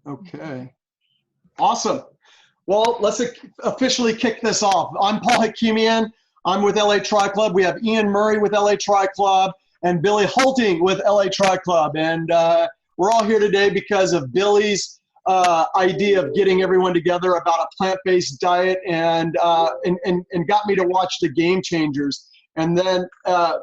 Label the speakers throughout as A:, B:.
A: Okay. Awesome. Well, let's officially kick this off. I'm Paul Hakeemian. I'm with LA Tri Club. We have Ian Murray with LA Tri Club and Billy Holting with LA Tri Club. And we're all here today because of Billy's idea of getting everyone together about a plant-based diet and got me to watch the Game Changers. And then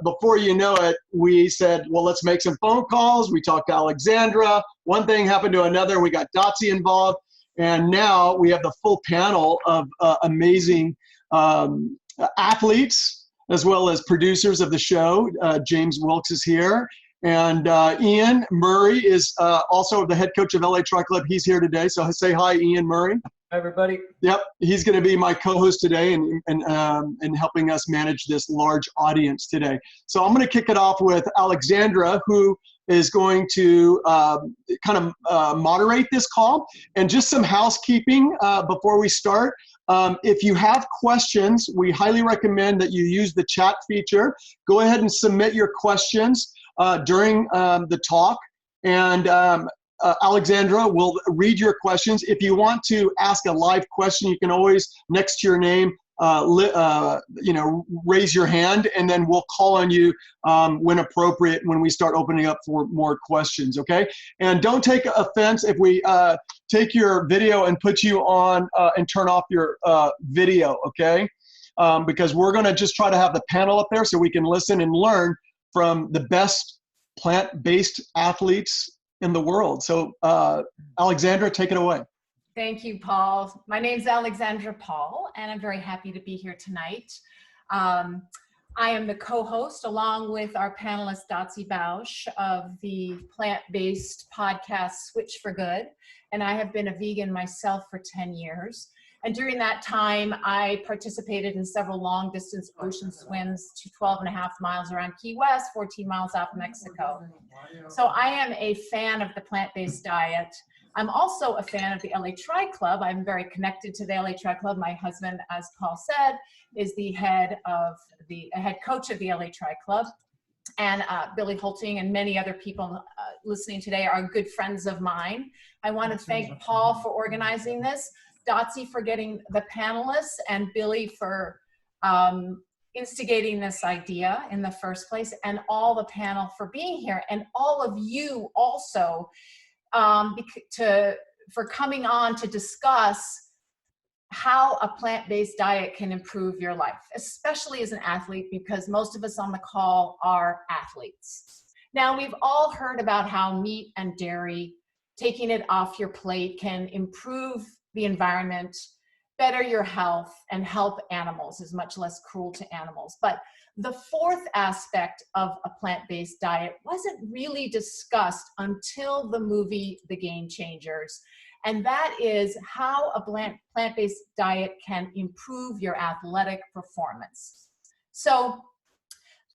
A: before you know it, we said, well, let's make some phone calls. We talked to Alexandra. One thing happened to another. We got Dotsie involved. And now we have the full panel of amazing athletes, as well as producers of the show. James Wilks is here. And Ian Murray is also the head coach of LA Tri Club. He's here today. So say hi, Ian Murray.
B: Hi, everybody.
A: Yep, he's going to be my co-host today and helping us manage this large audience today. So I'm going to kick it off with Alexandra, who is going to kind of moderate this call. And just some housekeeping before we start. If you have questions, we highly recommend that you use the chat feature. Go ahead and submit your questions during the talk. And Alexandra will read your questions. If you want to ask a live question, you can always, next to your name, raise your hand, and then we'll call on you when appropriate when we start opening up for more questions, okay? And don't take offense if we take your video and put you on and turn off your video, okay? Because we're gonna just try to have the panel up there so we can listen and learn from the best plant-based athletes in the world. So Alexandra, take it away.
C: Thank you, Paul. My name's Alexandra Paul, and I'm very happy to be here tonight. I am the co-host, along with our panelist, Dotsie Bausch, of the plant-based podcast, Switch for Good. And I have been a vegan myself for 10 years. And during that time, I participated in several long-distance ocean swims to 12.5 miles around Key West, 14 miles off Mexico. So I am a fan of the plant-based diet. I'm also a fan of the LA Tri Club. I'm very connected to the LA Tri Club. My husband, as Paul said, is the head coach of the LA Tri Club. And Billy Holting and many other people listening today are good friends of mine. I want to thank Paul for organizing this, Dotsie for getting the panelists, and Billy for instigating this idea in the first place, and all the panel for being here, and all of you also for coming on to discuss how a plant-based diet can improve your life, especially as an athlete, because most of us on the call are athletes. Now, we've all heard about how meat and dairy, taking it off your plate, can improve the environment, better your health, and help animals, is much less cruel to animals. But the fourth aspect of a plant-based diet wasn't really discussed until the movie The Game Changers, and that is how a plant-based diet can improve your athletic performance. So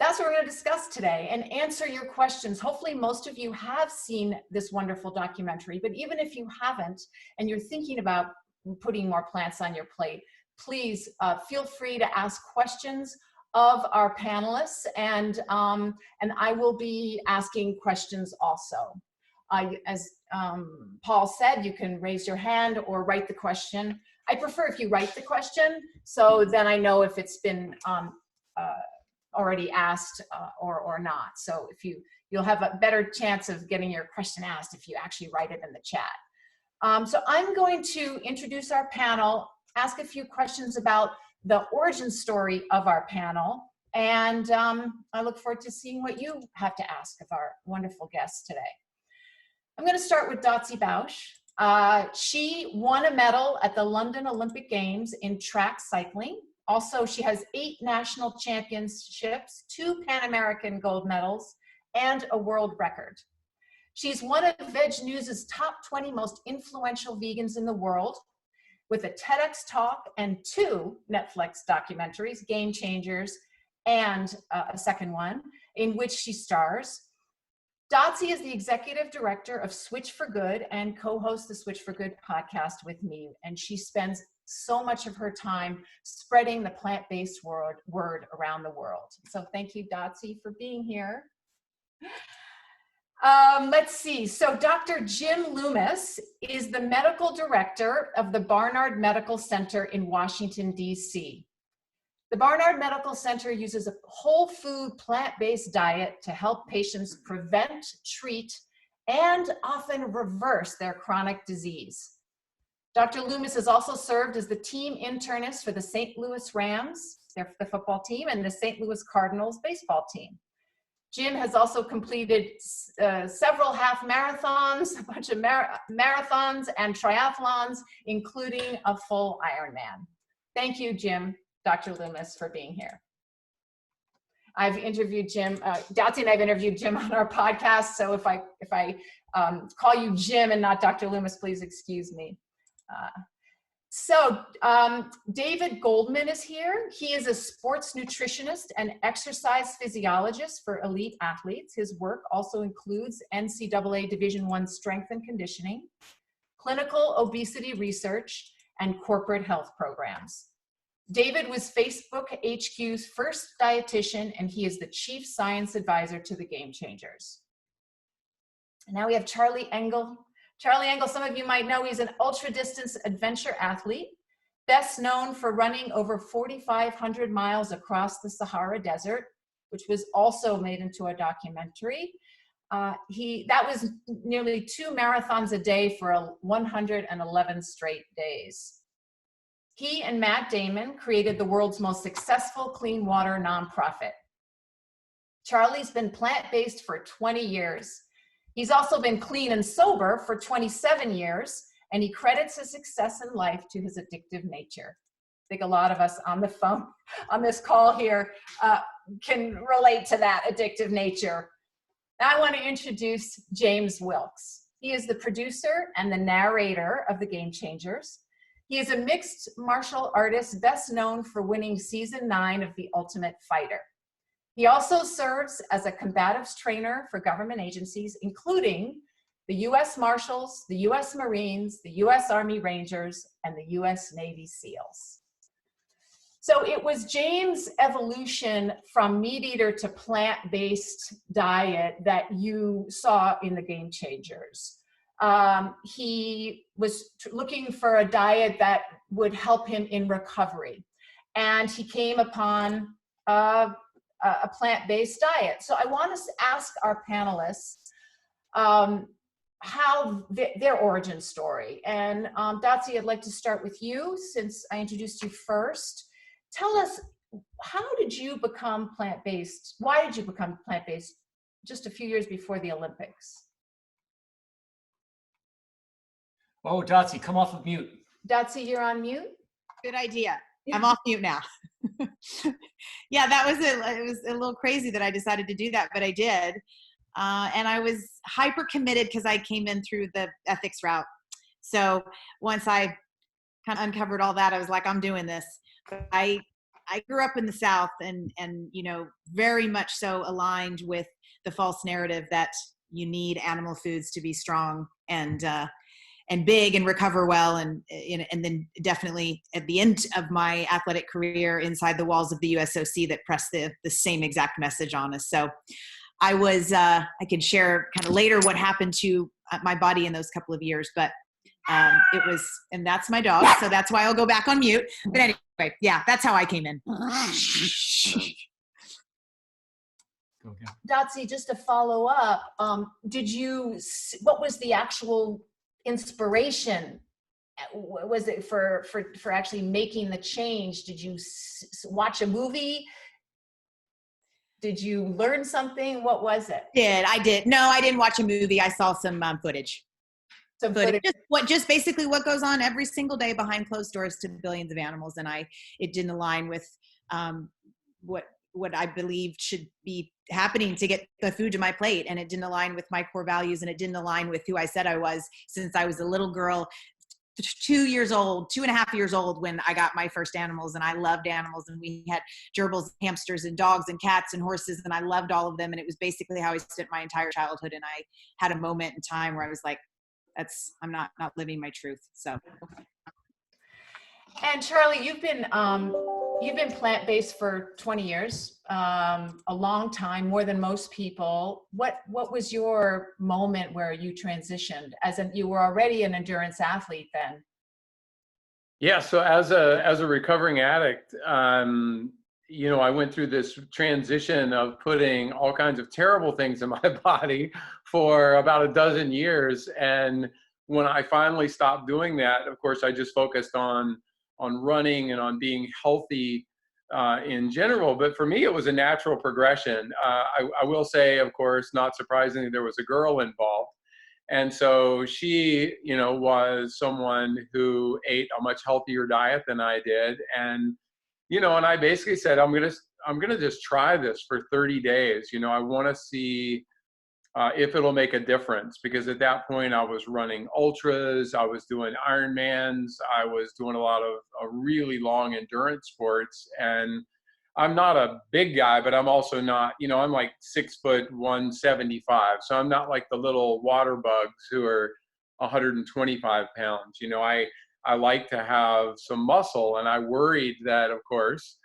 C: that's what we're going to discuss today and answer your questions. Hopefully most of you have seen this wonderful documentary, but even if you haven't and you're thinking about putting more plants on your plate, please feel free to ask questions of our panelists, and I will be asking questions also. As Paul said, you can raise your hand or write the question. I prefer if you write the question, so then I know if it's been already asked or not. So if you'll have a better chance of getting your question asked if you actually write it in the chat. So I'm going to introduce our panel, ask a few questions about the origin story of our panel, and I look forward to seeing what you have to ask of our wonderful guests today. I'm going to start with Dotsie Bausch. She won a medal at the London Olympic Games in track cycling. Also, she has 8 national championships, 2 Pan American gold medals, and a world record. She's one of Veg News' top 20 most influential vegans in the world, with a TEDx talk and 2 Netflix documentaries, Game Changers, and a second one, in which she stars. Dotsie is the executive director of Switch for Good and co-hosts the Switch for Good podcast with me, and she spends so much of her time spreading the plant-based word around the world. So thank you, Dotsie, for being here. Let's see. So Dr. Jim Loomis is the medical director of the Barnard Medical Center in Washington, D.C. The Barnard Medical Center uses a whole food, plant-based diet to help patients prevent, treat, and often reverse their chronic disease. Dr. Loomis has also served as the team internist for the St. Louis Rams, the football team, and the St. Louis Cardinals baseball team. Jim has also completed several half marathons, a bunch of marathons and triathlons, including a full Ironman. Thank you, Jim, Dr. Loomis, for being here. I've interviewed Jim, Dotsie and I've interviewed Jim on our podcast, so if I call you Jim and not Dr. Loomis, please excuse me. David Goldman is here. He is a sports nutritionist and exercise physiologist for elite athletes. His work also includes NCAA Division I strength and conditioning, clinical obesity research, and corporate health programs. David was Facebook HQ's first dietitian, and he is the chief science advisor to the Game Changers. And now we have Charlie Engle. Charlie Engle, some of you might know, he's an ultra-distance adventure athlete, best known for running over 4,500 miles across the Sahara Desert, which was also made into a documentary. That was nearly 2 marathons a day for 111 straight days. He and Matt Damon created the world's most successful clean water nonprofit. Charlie's been plant-based for 20 years. He's also been clean and sober for 27 years, and he credits his success in life to his addictive nature. I think a lot of us on the phone, on this call here, can relate to that addictive nature. Now I want to introduce James Wilks. He is the producer and the narrator of The Game Changers. He is a mixed martial artist best known for winning season 9 of The Ultimate Fighter. He also serves as a combatives trainer for government agencies, including the U.S. Marshals, the U.S. Marines, the U.S. Army Rangers, and the U.S. Navy SEALs. So it was James' evolution from meat eater to plant-based diet that you saw in The Game Changers. He was looking for a diet that would help him in recovery. And he came upon a plant-based diet. So I want to ask our panelists how their origin story. And Dotsie, I'd like to start with you since I introduced you first. Tell us, how did you become plant-based? Why did you become plant-based just a few years before the Olympics?
B: Oh, Dotsie, come off of mute.
C: Dotsie, you're on mute.
D: Good idea. I'm off mute now. Yeah, it was a little crazy that I decided to do that, but I did. And I was hyper committed because I came in through the ethics route. So once I kind of uncovered all that, I was like, I'm doing this. But I grew up in the South and you know, very much so aligned with the false narrative that you need animal foods to be strong and big and recover well, and then definitely at the end of my athletic career inside the walls of the USOC that pressed the same exact message on us. So I was I could share kind of later what happened to my body in those couple of years, but it was, and that's my dog, so that's why I'll go back on mute. But anyway, yeah, that's how I came in.
C: Dotsie, just to follow up, what was the actual inspiration? Was it for actually making the change? Did you watch a movie? Did you learn something? What was it?
D: I did. No, I didn't watch a movie. I saw some footage.
C: Some footage.
D: Just basically what goes on every single day behind closed doors to billions of animals, and it didn't align with what I believed should be happening to get the food to my plate, and it didn't align with my core values, and it didn't align with who I said I was since I was a little girl, 2.5 years old when I got my first animals, and I loved animals, and we had gerbils, hamsters, and dogs, and cats, and horses, and I loved all of them, and it was basically how I spent my entire childhood, and I had a moment in time where I was like, I'm not living my truth. So.
C: And Charlie, you've been You've been plant-based for 20 years, a long time, more than most people. What was your moment where you transitioned? You were already an endurance athlete then.
E: Yeah, so as a recovering addict, I went through this transition of putting all kinds of terrible things in my body for about a dozen years. And when I finally stopped doing that, of course, I just focused on running and on being healthy in general. But for me, it was a natural progression. I will say, of course, not surprisingly, there was a girl involved. And so she, was someone who ate a much healthier diet than I did. And, and I basically said, I'm going to just try this for 30 days. I want to see if it'll make a difference, because at that point I was running ultras, I was doing Ironmans, I was doing a lot of really long endurance sports. And I'm not a big guy, but I'm also not, I'm like 6'1", 175. So I'm not like the little water bugs who are 125 pounds. I like to have some muscle, and I worried that, of course,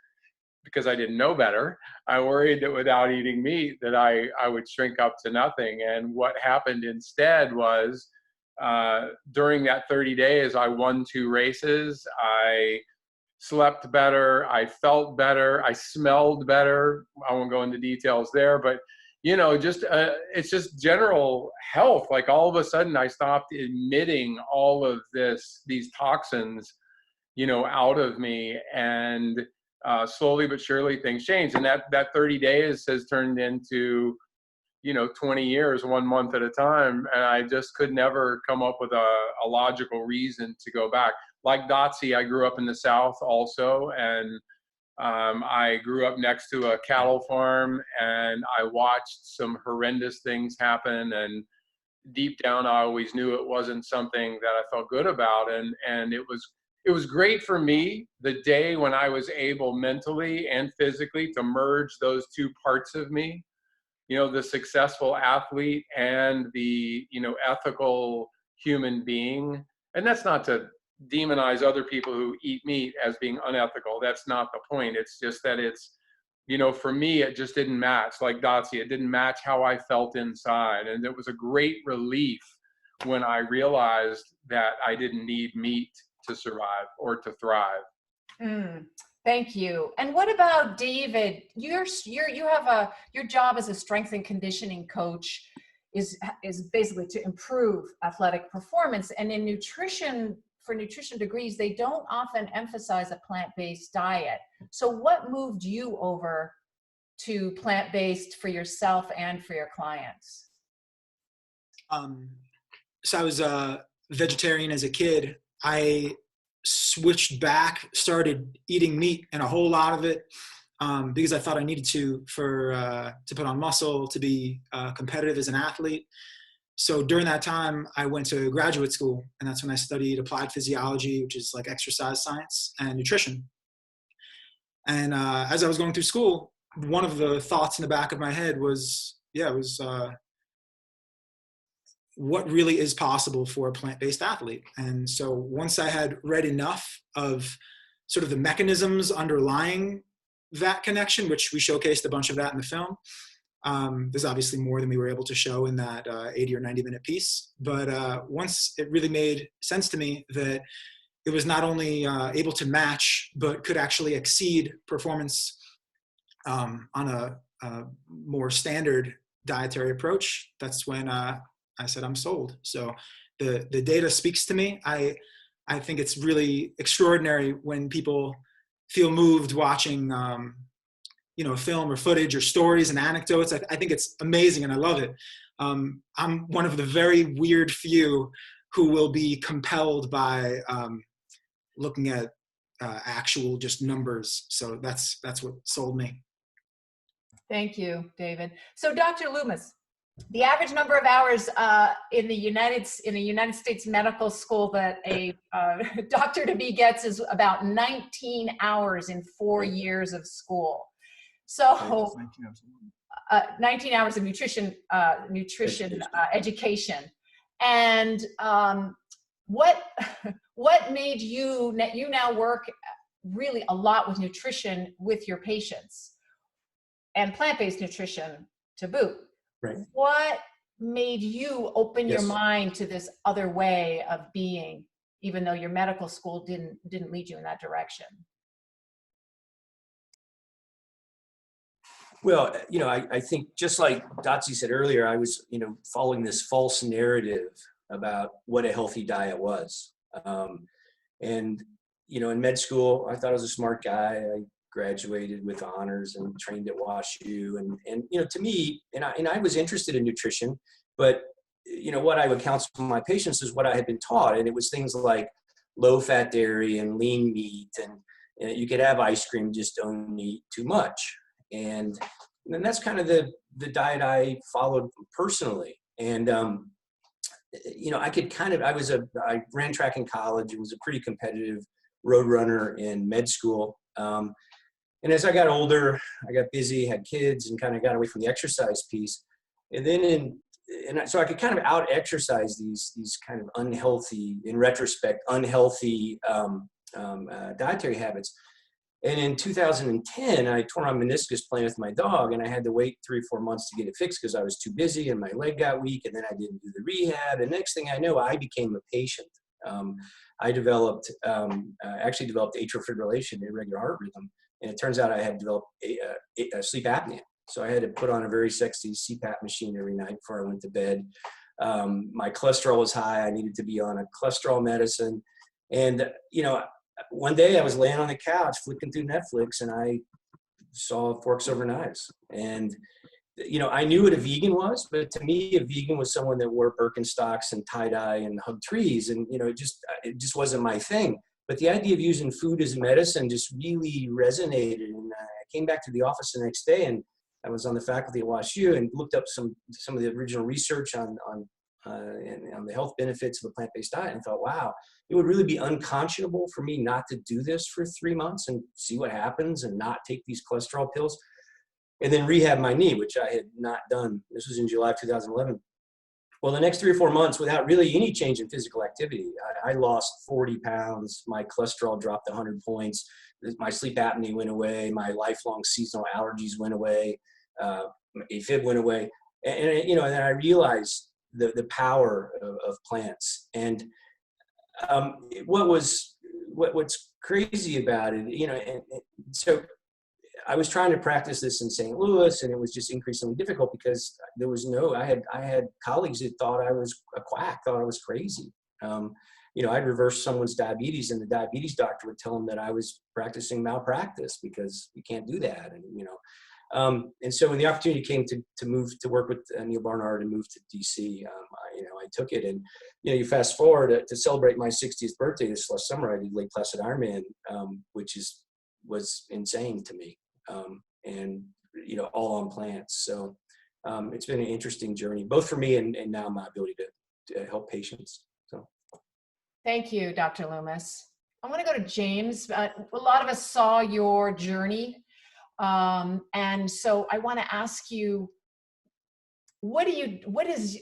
E: because I didn't know better, I worried that without eating meat that I would shrink up to nothing. And what happened instead was during that 30 days, I won 2 races. I slept better, I felt better, I smelled better. I won't go into details there, but it's just general health. Like all of a sudden I stopped emitting all of these toxins, out of me, and slowly but surely things changed. And that 30 days has turned into 20 years, 1 month at a time. And I just could never come up with a logical reason to go back. Like Dotsie, I grew up in the South also, and I grew up next to a cattle farm, and I watched some horrendous things happen. And deep down, I always knew it wasn't something that I felt good about. And it was great for me the day when I was able mentally and physically to merge those 2 parts of me, the successful athlete and the, ethical human being. And that's not to demonize other people who eat meat as being unethical. That's not the point. It's just that it's, for me, it just didn't match. Like Dotsie, it didn't match how I felt inside. And it was a great relief when I realized that I didn't need meat to survive or to thrive.
C: Thank you. And what about David? Your job as a strength and conditioning coach is basically to improve athletic performance. And in nutrition, for nutrition degrees, they don't often emphasize a plant-based diet. So what moved you over to plant-based for yourself and for your clients?
F: So I was a vegetarian as a kid. I switched back, started eating meat, and a whole lot of it because I thought I needed to put on muscle, to be competitive as an athlete. So during that time, I went to graduate school, and that's when I studied applied physiology, which is like exercise science, and nutrition. And as I was going through school, one of the thoughts in the back of my head was, what really is possible for a plant-based athlete? And so once I had read enough of sort of the mechanisms underlying that connection, which we showcased a bunch of that in the film, there's obviously more than we were able to show in that 80 or 90-minute piece. But once it really made sense to me that it was not only able to match, but could actually exceed performance on a more standard dietary approach, that's when I said, I'm sold. So the data speaks to me. I think it's really extraordinary when people feel moved watching film or footage or stories and anecdotes. I think it's amazing, and I love it. I'm one of the very weird few who will be compelled by looking at actual just numbers. So that's what sold me.
C: Thank you, David. So Dr. Loomis, the average number of hours in the United States medical school that a doctor-to-be gets is about 19 hours in 4 years of school. So 19 hours of nutrition education. And what made you now work really a lot with nutrition with your patients, and plant-based nutrition to boot.
G: Right.
C: What made you open your
G: Yes.
C: mind to this other way of being, even though your medical school didn't lead you in that direction?
G: Well, I think just like Dotsie said earlier, I was, following this false narrative about what a healthy diet was. And, in med school, I thought I was a smart guy. I graduated with honors and trained at WashU. And to me, and I was interested in nutrition, but, what I would counsel my patients is what I had been taught. And it was things like low-fat dairy and lean meat. And you could have ice cream, just don't eat too much. And that's kind of the diet I followed personally. And, I ran track in college and was a pretty competitive road runner in med school. And as I got older, I got busy, had kids, and kind of got away from the exercise piece. And then so I could kind of out exercise these kind of unhealthy, in retrospect, unhealthy dietary habits. And in 2010, I tore my meniscus playing with my dog, and I had to wait 3 or 4 months to get it fixed because I was too busy and my leg got weak, and then I didn't do the rehab. And next thing I know, I became a patient. I actually developed atrial fibrillation, irregular heart rhythm, and it turns out I had developed a sleep apnea. So I had to put on a very sexy CPAP machine every night before I went to bed. My cholesterol was high. I needed to be on a cholesterol medicine. And, one day I was laying on the couch flicking through Netflix, and I saw Forks Over Knives. And, I knew what a vegan was, but to me, a vegan was someone that wore Birkenstocks and tie-dye and hugged trees. And, it just wasn't my thing. But the idea of using food as medicine just really resonated. And I came back to the office the next day, and I was on the faculty at WashU and looked up some of the original research on the health benefits of a plant-based diet, and thought, wow, it would really be unconscionable for me not to do this for 3 months and see what happens and not take these cholesterol pills and then rehab my knee, which I had not done. This was in July of 2011. Well, the next 3 or 4 months, without really any change in physical activity, I lost 40 pounds. My cholesterol dropped 100 points. My sleep apnea went away. My lifelong seasonal allergies went away. AFib went away. And then I realized the power of plants. And what's crazy about it, and so I was trying to practice this in St. Louis, and it was just increasingly difficult because there was I had colleagues that thought I was a quack, thought I was crazy. I'd reverse someone's diabetes, and the diabetes doctor would tell them that I was practicing malpractice because you can't do that. And so when the opportunity came to move to work with Neil Barnard and move to DC, I took it. And you fast forward to celebrate my 60th birthday this last summer, I did Lake Placid Ironman, which was insane to me, and all on plants. So it's been an interesting journey, both for me and now my ability to help patients. So
C: Thank you, Dr. Loomis. I want to go to James. A lot of us saw your journey. And so I want to ask you, what is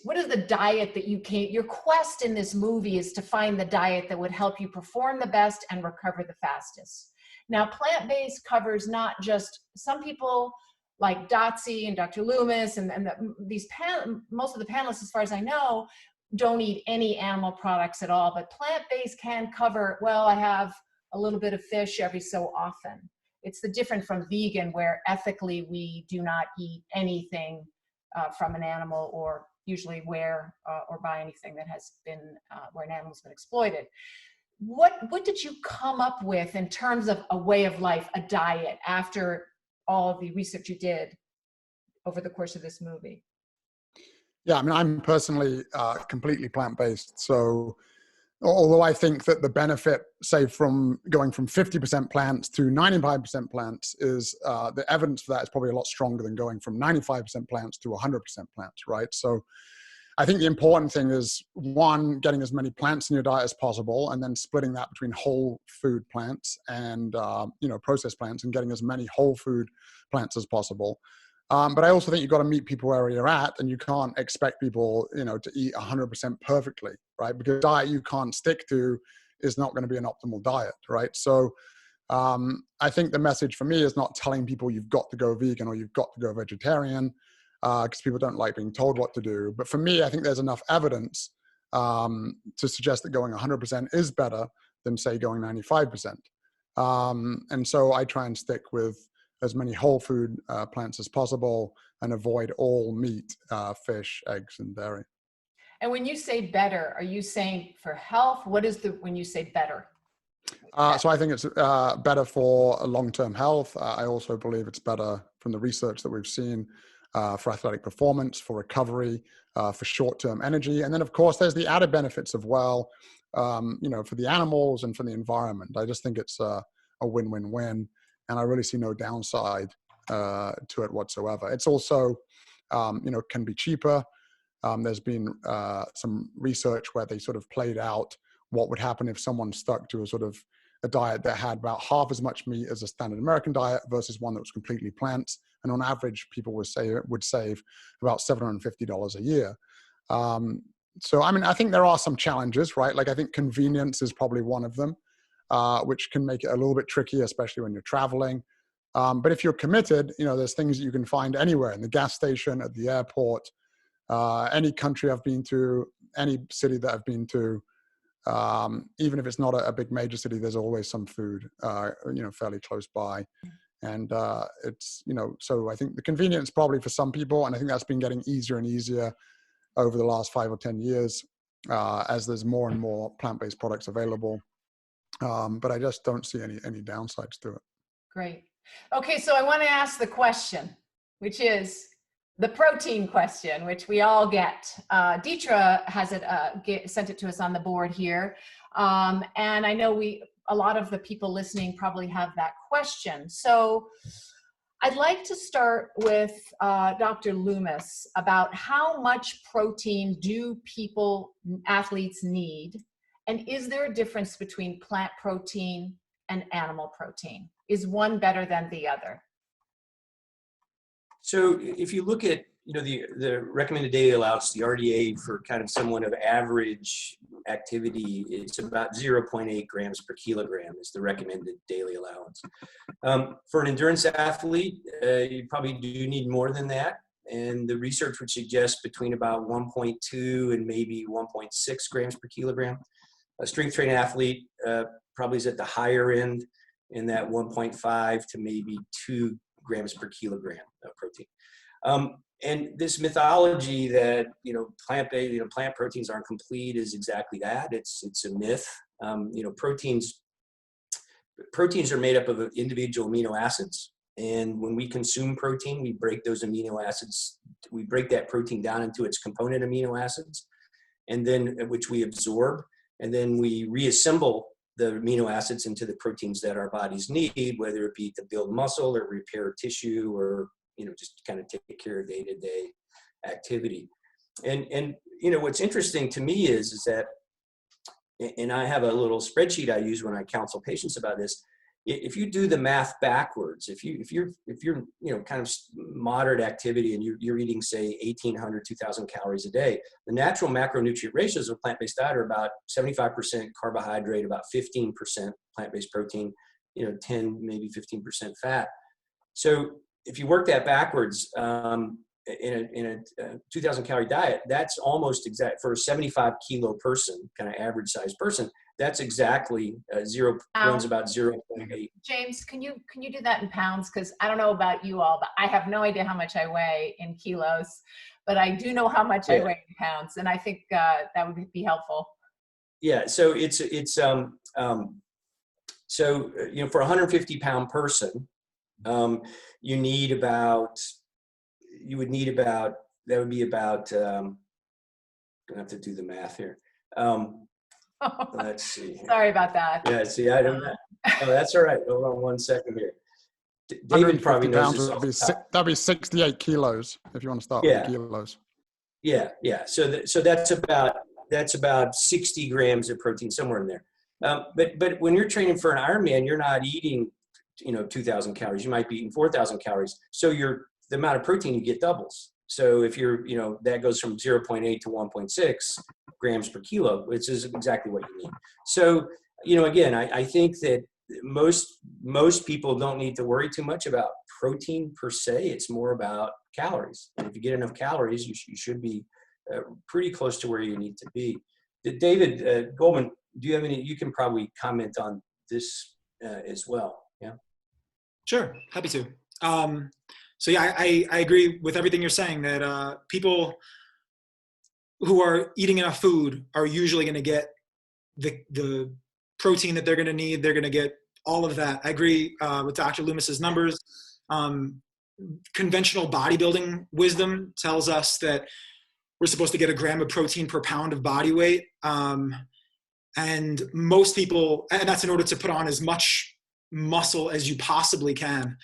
C: the diet that your quest in this movie is to find the diet that would help you perform the best and recover the fastest. Now, plant-based covers not just some people like Dotsie and Dr. Loomis and most of the panelists, as far as I know, don't eat any animal products at all, but plant-based can cover, well, I have a little bit of fish every so often. It's the different from vegan, where ethically we do not eat anything from an animal, or usually wear or buy anything that has been where an animal's been exploited. What did you come up with in terms of a way of life, a diet, after all of the research you did over the course of this movie?
H: Yeah, I mean, I'm personally completely plant-based, so. Although I think that the benefit, say, from going from 50% plants to 95% plants is the evidence for that is probably a lot stronger than going from 95% plants to 100% plants, right? So I think the important thing is, one, getting as many plants in your diet as possible, and then splitting that between whole food plants and processed plants, and getting as many whole food plants as possible. But I also think you've got to meet people where you're at, and you can't expect people, to eat 100% perfectly, right? Because a diet you can't stick to is not going to be an optimal diet, right? So I think the message for me is not telling people you've got to go vegan or you've got to go vegetarian, because people don't like being told what to do. But for me, I think there's enough evidence to suggest that going 100% is better than, say, going 95%. And so I try and stick with as many whole food plants as possible and avoid all meat, fish, eggs, and dairy.
C: And when you say better, are you saying for health? What is when you say better?
H: So I think it's better for long-term health. I also believe it's better from the research that we've seen for athletic performance, for recovery, for short-term energy. And then, of course, there's the added benefits of, well, for the animals and for the environment. I just think it's a win-win-win. And I really see no downside to it whatsoever. It's also, can be cheaper. There's been some research where they sort of played out what would happen if someone stuck to a diet that had about half as much meat as a standard American diet versus one that was completely plants. And on average, people would save about $750 a year. So, I think there are some challenges, right? Like, I think convenience is probably one of them, which can make it a little bit tricky, especially when you're traveling. But if you're committed, there's things that you can find anywhere, in the gas station, at the airport, any country I've been to, any city that I've been to. Even if it's not a big major city, there's always some food, fairly close by. And it's, so I think the convenience probably for some people, and I think that's been getting easier and easier over the last 5 or 10 years as there's more and more plant-based products available. But I just don't see any downsides to it. Great.
C: Okay, so I want to ask the question, which is the protein question, which we all get. Deetra has sent it to us on the board here. And I know a lot of the people listening probably have that question. So I'd like to start with Dr. Loomis about how much protein do athletes need? And is there a difference between plant protein and animal protein? Is one better than the other?
G: So if you look at the recommended daily allowance, the RDA for kind of someone of average activity, it's about 0.8 grams per kilogram is the recommended daily allowance. For an endurance athlete, you probably do need more than that. And the research would suggest between about 1.2 and maybe 1.6 grams per kilogram. A strength training athlete probably is at the higher end in that 1.5 to maybe 2 grams per kilogram of protein. And this mythology that, plant-based, plant proteins aren't complete is exactly that. It's a myth. Proteins are made up of individual amino acids. And when we consume protein, we break those amino acids, we break that protein down into its component amino acids, and then which we absorb, and then we reassemble the amino acids into the proteins that our bodies need, whether it be to build muscle or repair tissue or, just kind of take care of day-to-day activity. And what's interesting to me is that, and I have a little spreadsheet I use when I counsel patients about this. If you do the math backwards, if you're kind of moderate activity and you're eating, say, 1,800, 2,000 calories a day, the natural macronutrient ratios of plant-based diet are about 75% carbohydrate, about 15% plant-based protein, 10, maybe 15% fat. So if you work that backwards in a 2,000 calorie diet, that's almost exact for a 75 kilo person, kind of average size person. That's exactly runs about 0.8.
C: James, can you do that in pounds? Because I don't know about you all, but I have no idea how much I weigh in kilos, but I do know how much I weigh in pounds, and I think that would be helpful.
G: Yeah. So for a 150 pound person, you would need about, that would be about, I'm gonna have to do the math here. Let's see.
C: Sorry about that.
G: Yeah, see, I don't know. Oh, that's all right. Hold on 1 second here. David probably knows this.
H: That'd be 68 kilos if you want to start with kilos.
G: Yeah. So that's about 60 grams of protein, somewhere in there. But when you're training for an Ironman, you're not eating 2,000 calories. You might be eating 4,000 calories. So the amount of protein you get doubles. So if you're, that goes from 0.8 to 1.6 grams per kilo, which is exactly what you need. So, again, I think that most people don't need to worry too much about protein per se. It's more about calories. And if you get enough calories, you should be pretty close to where you need to be. David Goldman, do you have any? You can probably comment on this as well. Yeah.
F: Sure, happy to. So yeah, I agree with everything you're saying, that people who are eating enough food are usually going to get the protein that they're going to need. They're going to get all of that. I agree with Dr. Loomis's numbers. Conventional bodybuilding wisdom tells us that we're supposed to get a gram of protein per pound of body weight. And most people, and that's in order to put on as much muscle as you possibly can.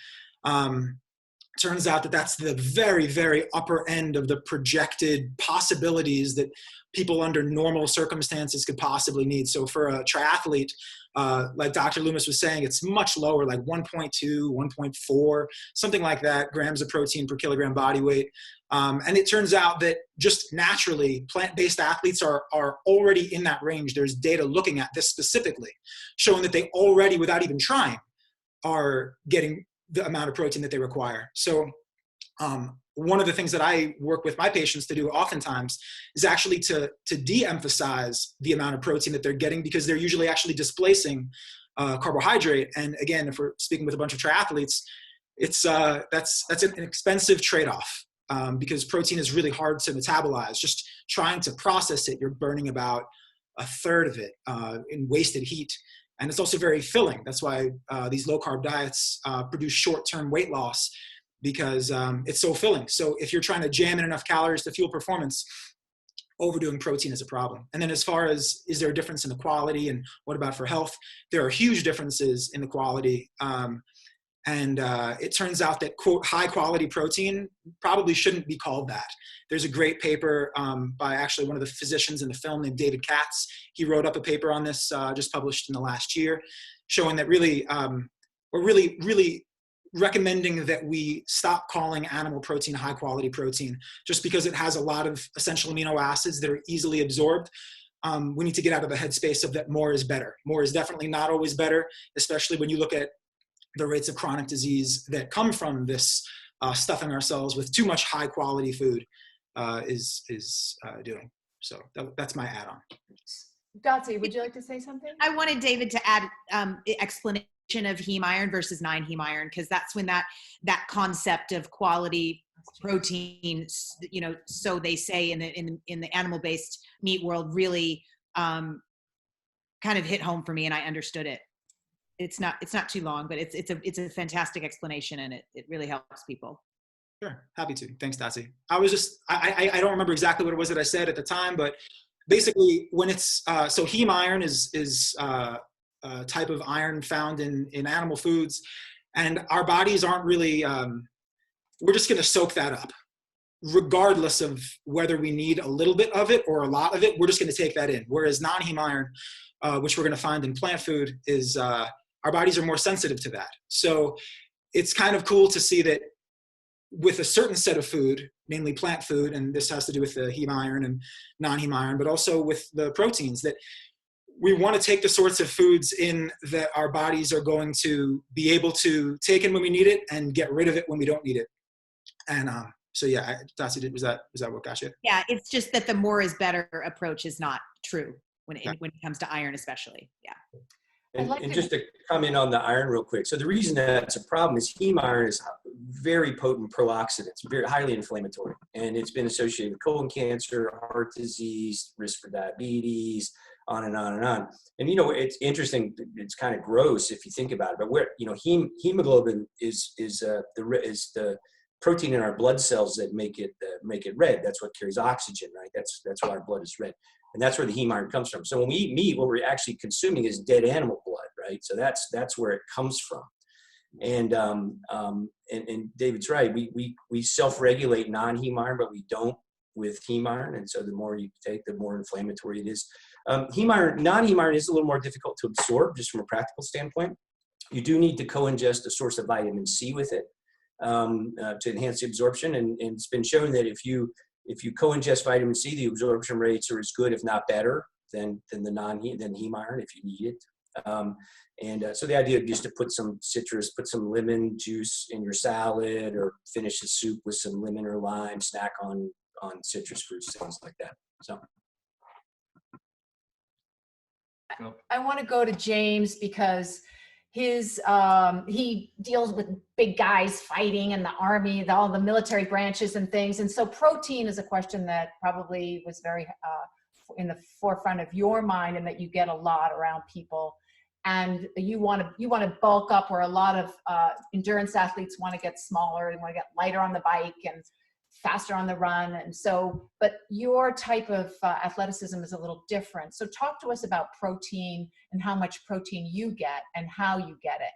F: Turns out that that's the very, very upper end of the projected possibilities that people under normal circumstances could possibly need. So for a triathlete, like Dr. Loomis was saying, it's much lower, like 1.2, 1.4, something like that, grams of protein per kilogram body weight. And it turns out that just naturally, plant-based athletes are already in that range. There's data looking at this specifically, showing that they already, without even trying, are getting the amount of protein that they require. So one of the things that I work with my patients to do oftentimes is actually to de-emphasize the amount of protein that they're getting, because they're usually actually displacing carbohydrate. And again, if we're speaking with a bunch of triathletes, it's that's an expensive trade-off, because protein is really hard to metabolize. Just trying to process it, you're burning about a third of it in wasted heat. And it's also very filling. That's why these low-carb diets produce short-term weight loss, because it's so filling. So if you're trying to jam in enough calories to fuel performance, overdoing protein is a problem. And then as far as, is there a difference in the quality and what about for health? There are huge differences in the quality. And it turns out that, quote, high-quality protein probably shouldn't be called that. There's a great paper by actually one of the physicians in the film named David Katz. He wrote up a paper on this, just published in the last year, showing that really, we're really recommending that we stop calling animal protein high-quality protein just because it has a lot of essential amino acids that are easily absorbed. We need to get out of the headspace of that more is better. More is definitely not always better, especially when you look at the rates of chronic disease that come from this stuffing ourselves with too much high quality food is doing. So that's my add-on.
C: Dotsie, would you like to say something?
D: I wanted David to add explanation of heme iron versus non-heme iron, because that's when that concept of quality protein, you know, so they say in the animal-based meat world, really kind of hit home for me, and I understood it. It's not too long, but it's a fantastic explanation, and it really helps people.
F: Sure, happy to. Thanks, Dotsie. I don't remember exactly what it was that I said at the time, but basically when it's so heme iron is a type of iron found in animal foods, and our bodies aren't really we're just going to soak that up regardless of whether we need a little bit of it or a lot of it. We're just going to take that in, whereas non-heme iron, which we're going to find in plant food, is our bodies are more sensitive to that. So it's kind of cool to see that with a certain set of food, namely plant food, and this has to do with the heme iron and non-heme iron, but also with the proteins, that we want to take the sorts of foods in that our bodies are going to be able to take in when we need it and get rid of it when we don't need it. And so yeah, Dotsie, was that what got you?
D: Yeah, it's just that the more is better approach is not true when it comes to iron, especially. Yeah.
G: And just to comment on the iron real quick. So the reason that's a problem is heme iron is very potent pro-oxidant. It's very highly inflammatory, and it's been associated with colon cancer, heart disease, risk for diabetes, on and on and on. And, you know, it's interesting. It's kind of gross if you think about it, but where, you know, hemoglobin is the protein in our blood cells that make it red. That's what carries oxygen, right? That's why our blood is red. And that's where the heme iron comes from. So when we eat meat, what we're actually consuming is dead animal blood, right? So that's where it comes from. And David's right. We self-regulate non-heme iron, but we don't with heme iron. And so the more you take, the more inflammatory it is. Non-heme iron is a little more difficult to absorb just from a practical standpoint. You do need to co-ingest a source of vitamin C with it to enhance the absorption. And it's been shown that if you co-ingest vitamin C, the absorption rates are as good, if not better, than heme iron if you need it. So the idea is to put some citrus, put some lemon juice in your salad, or finish the soup with some lemon or lime, snack on citrus fruits, things like that. So
C: I want to go to James because his he deals with big guys fighting in the army, all the military branches and things. And so protein is a question that probably was very in the forefront of your mind, and that you get a lot around people. And you want to bulk up, where a lot of endurance athletes want to get smaller, they want to get lighter on the bike and faster on the run. And so, but your type of athleticism is a little different. So talk to us about protein and how much protein you get and how you get it.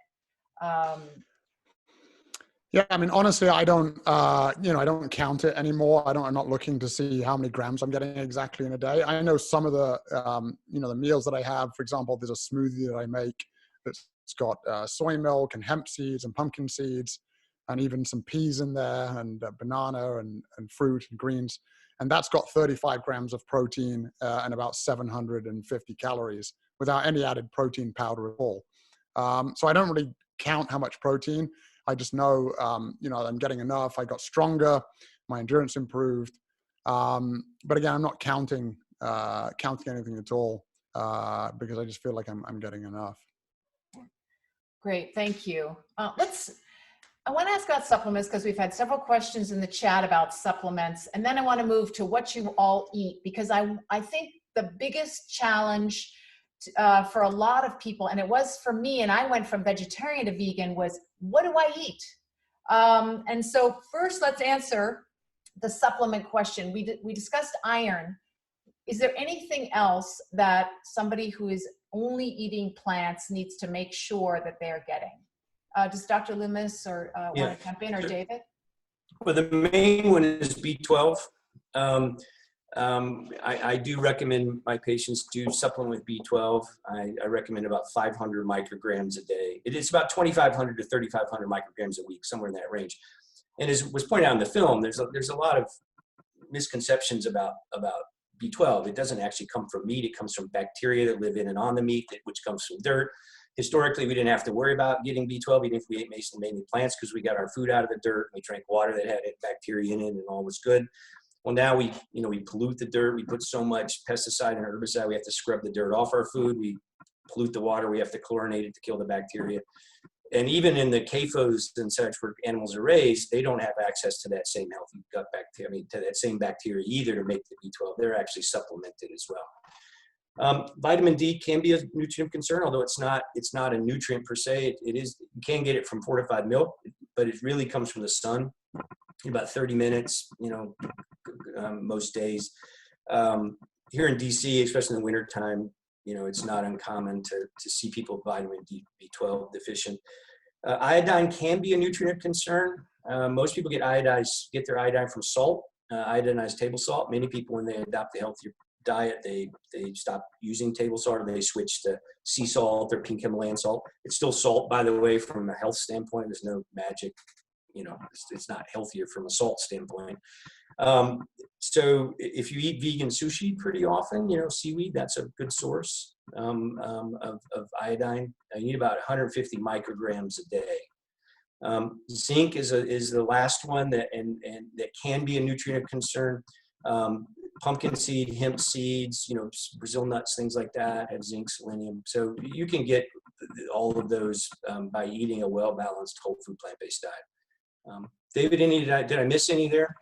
H: Yeah, I mean, honestly, I don't, I don't count it anymore. I'm not looking to see how many grams I'm getting exactly in a day. I know some of the, the meals that I have. For example, there's a smoothie that I make that's got soy milk and hemp seeds and pumpkin seeds, and even some peas in there, and banana and fruit and greens. And that's got 35 grams of protein and about 750 calories without any added protein powder at all. So I don't really count how much protein. I just know, I'm getting enough. I got stronger, my endurance improved. But again, I'm not counting anything at all because I just feel like I'm getting enough.
C: Great, thank you. I want to ask about supplements because we've had several questions in the chat about supplements, and then I want to move to what you all eat, because I think the biggest challenge for a lot of people, and it was for me, and I went from vegetarian to vegan, was what do I eat? And so first, let's answer the supplement question. We discussed iron. Is there anything else that somebody who is only eating plants needs to make sure that they're getting? Does Dr. Loomis want to jump in, or David?
G: Well, the main one is B12. I do recommend my patients do supplement with B12. I recommend about 500 micrograms a day. It is about 2,500 to 3,500 micrograms a week, somewhere in that range. And as was pointed out in the film, there's a lot of misconceptions about B12. It doesn't actually come from meat. It comes from bacteria that live in and on the meat, which comes from dirt. Historically, we didn't have to worry about getting B12, even if we ate mainly plants, because we got our food out of the dirt. We drank water that had bacteria in it, and all was good. Well, now we pollute the dirt. We put so much pesticide and herbicide. We have to scrub the dirt off our food. We pollute the water. We have to chlorinate it to kill the bacteria. And even in the CAFOs and such where animals are raised, they don't have access to that same healthy gut bacteria, to that same bacteria either to make the B12. They're actually supplemented as well. Vitamin D can be a nutrient concern, although it's not a nutrient per se. It is, you can get it from fortified milk, but it really comes from the sun. About 30 minutes, most days. Here in DC, especially in the wintertime, it's not uncommon to see people with vitamin B12 deficient. Iodine can be a nutrient concern. Most people get their iodine from salt, iodinized table salt. Many people, when they adopt a healthier diet, they stop using table salt, or they switch to sea salt or pink Himalayan salt. It's still salt, by the way, from a health standpoint. There's no magic. It's not healthier from a salt standpoint. So if you eat vegan sushi pretty often, seaweed, that's a good source of iodine. You need about 150 micrograms a day. Zinc is the last one that can be a nutrient of concern. Pumpkin seed, hemp seeds, Brazil nuts, things like that have zinc, selenium. So you can get all of those by eating a well-balanced whole food plant-based diet. David, did I miss any there?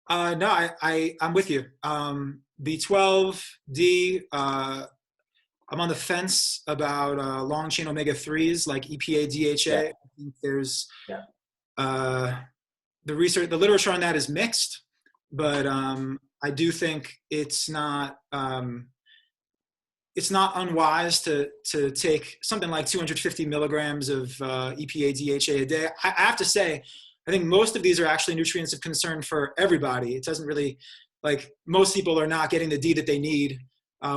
F: No, I'm with you. B12, D, I'm on the fence about long chain omega-3s like EPA, DHA.
G: Yeah.
F: I think there's the literature on that is mixed, but I do think it's not unwise to take something like 250 milligrams of EPA, DHA a day. I have to say, I think most of these are actually nutrients of concern for everybody. It doesn't really, most people are not getting the D that they need.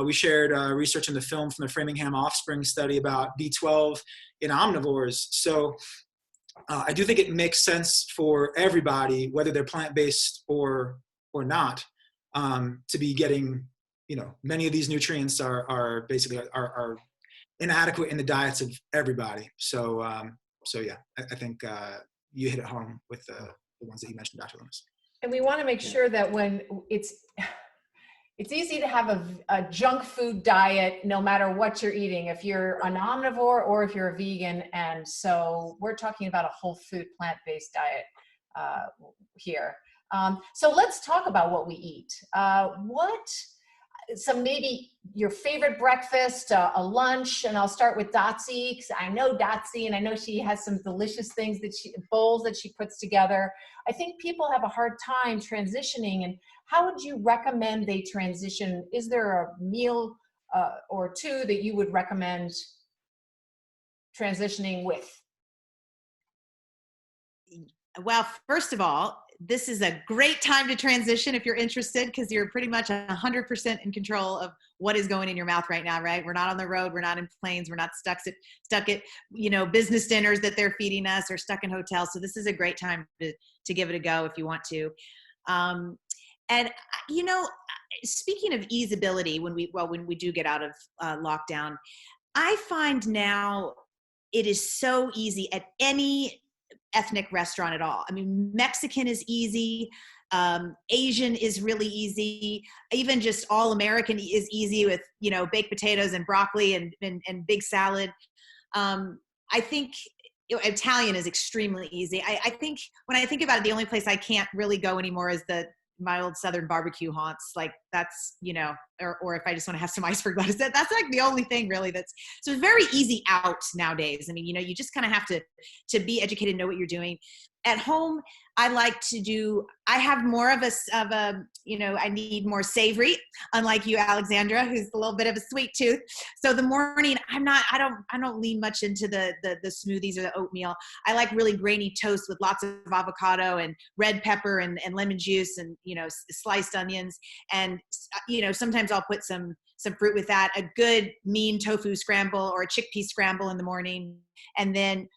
F: We shared research in the film from the Framingham Offspring study about B12 in omnivores. So I do think it makes sense for everybody, whether they're plant-based or not, to be getting many of these nutrients are basically are inadequate in the diets of everybody. So yeah, I think you hit it home with the ones that you mentioned, Dr. Loomis.
C: And we want to make sure that when it's easy to have a junk food diet, no matter what you're eating, if you're an omnivore or if you're a vegan. And so we're talking about a whole food, plant-based diet here. So let's talk about what we eat. Maybe your favorite breakfast, a lunch, and I'll start with Dotsie, because I know Dotsie, and I know she has some delicious things bowls that she puts together. I think people have a hard time transitioning, and how would you recommend they transition? Is there a meal or two that you would recommend transitioning with?
D: Well, first of all, this is a great time to transition if you're interested, because you're pretty much 100% in control of what is going in your mouth right now, right? We're not on the road. We're not in planes. We're not stuck at business dinners that they're feeding us, or stuck in hotels. So this is a great time to give it a go if you want to. And speaking of easeability, when we do get out of lockdown, I find now it is so easy at any ethnic restaurant at all. I mean, Mexican is easy. Asian is really easy. Even just all American is easy with, baked potatoes and broccoli and big salad. I think Italian is extremely easy. I think when I think about it, the only place I can't really go anymore is my old Southern barbecue haunts. Like that's, or if I just want to have some iceberg lettuce, that's like the only thing really so it's very easy out nowadays. I mean, you just kind of have to be educated and know what you're doing. At home, I have more of a, I need more savory, unlike you, Alexandra, who's a little bit of a sweet tooth. So the morning, I don't lean much into the smoothies or the oatmeal. I like really grainy toast with lots of avocado and red pepper and lemon juice and, sliced onions. And, sometimes I'll put some fruit with that, a good mean tofu scramble or a chickpea scramble in the morning. And then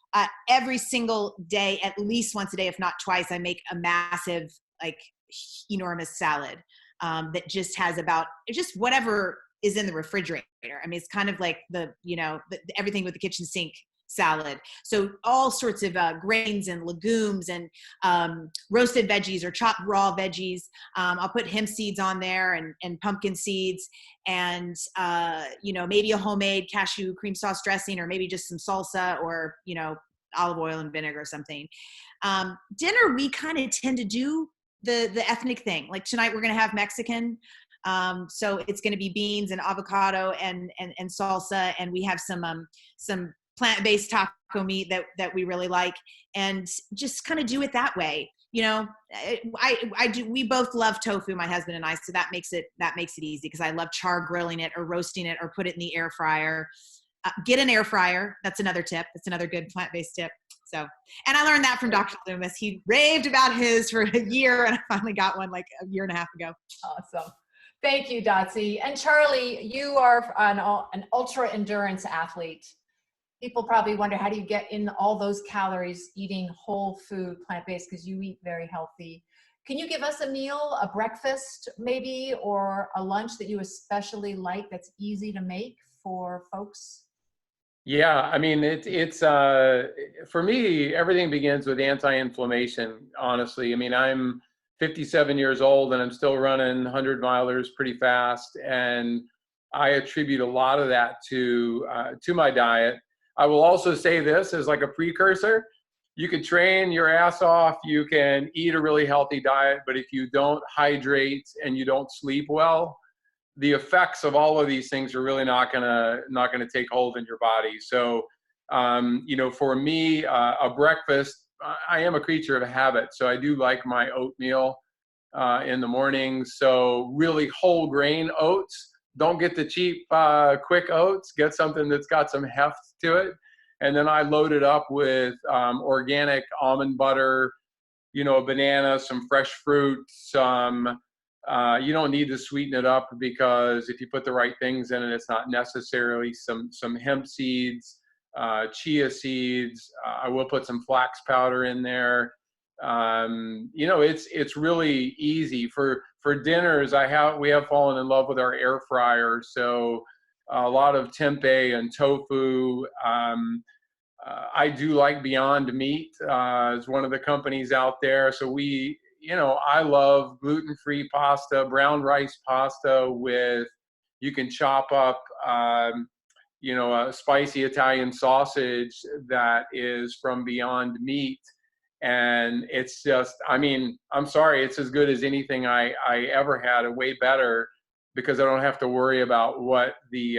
D: every single day, at least once a day, if not twice, I make a massive, enormous salad that just has just whatever is in the refrigerator. I mean, it's kind of like everything with the kitchen sink salad. So all sorts of grains and legumes and roasted veggies or chopped raw veggies. I'll put hemp seeds on there and pumpkin seeds and, maybe a homemade cashew cream sauce dressing, or maybe just some salsa or, olive oil and vinegar or something. Dinner, we kind of tend to do the ethnic thing. Like tonight we're going to have Mexican. So it's going to be beans and avocado and salsa. And we have some plant-based taco meat that we really like, and just kind of do it that way. We both love tofu, my husband and I, so that makes it easy, because I love char grilling it or roasting it or put it in the air fryer. Get an air fryer. That's another tip. That's another good plant-based tip. So, and I learned that from Dr. Loomis. He raved about his for a year, and I finally got one like a year and a half ago.
C: Awesome. Thank you, Dotsie. And Charlie, you are an ultra endurance athlete. People probably wonder, how do you get in all those calories eating whole food, plant-based, because you eat very healthy. Can you give us a meal, a breakfast maybe, or a lunch that you especially like that's easy to make for folks?
E: Yeah, I mean, it's for me, everything begins with anti-inflammation, honestly. I mean, I'm 57 years old and I'm still running 100 milers pretty fast. And I attribute a lot of that to my diet. I will also say this as like a precursor: you can train your ass off, you can eat a really healthy diet, but if you don't hydrate and you don't sleep well, the effects of all of these things are really not gonna take hold in your body. So, for me, a breakfast, I am a creature of habit, so I do like my oatmeal in the morning. So really whole grain oats. Don't get the cheap, quick oats. Get something that's got some heft to it. And then I load it up with organic almond butter, a banana, some fresh fruit, some, you don't need to sweeten it up, because if you put the right things in it, it's not necessarily some hemp seeds, chia seeds. I will put some flax powder in there. It's really easy for dinners. We have fallen in love with our air fryer. So a lot of tempeh and tofu. I do like Beyond Meat. It's one of the companies out there. So I love gluten-free pasta, brown rice pasta you can chop up, a spicy Italian sausage that is from Beyond Meat. And it's just, I'm sorry, it's as good as anything I ever had, and way better, because I don't have to worry about what the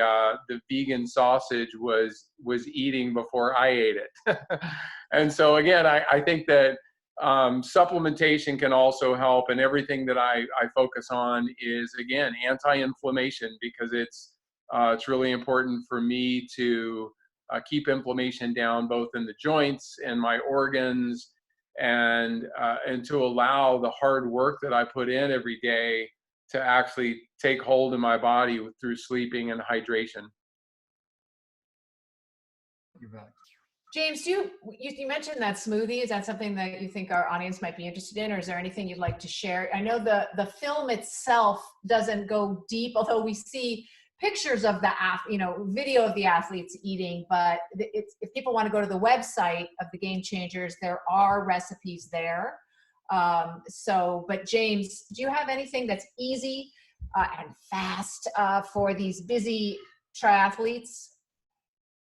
E: vegan sausage was eating before I ate it. And so again, I think that supplementation can also help, and everything that I focus on is, again, anti-inflammation, because it's really important for me to keep inflammation down, both in the joints and my organs, and to allow the hard work that I put in every day to actually take hold in my body through sleeping and hydration.
C: James, you mentioned that smoothie. Is that something that you think our audience might be interested in, or is there anything you'd like to share? I know the film itself doesn't go deep, although we see pictures of video of the athletes eating, but if people want to go to the website of the Game Changers, there are recipes there. But James, do you have anything that's easy and fast for these busy triathletes?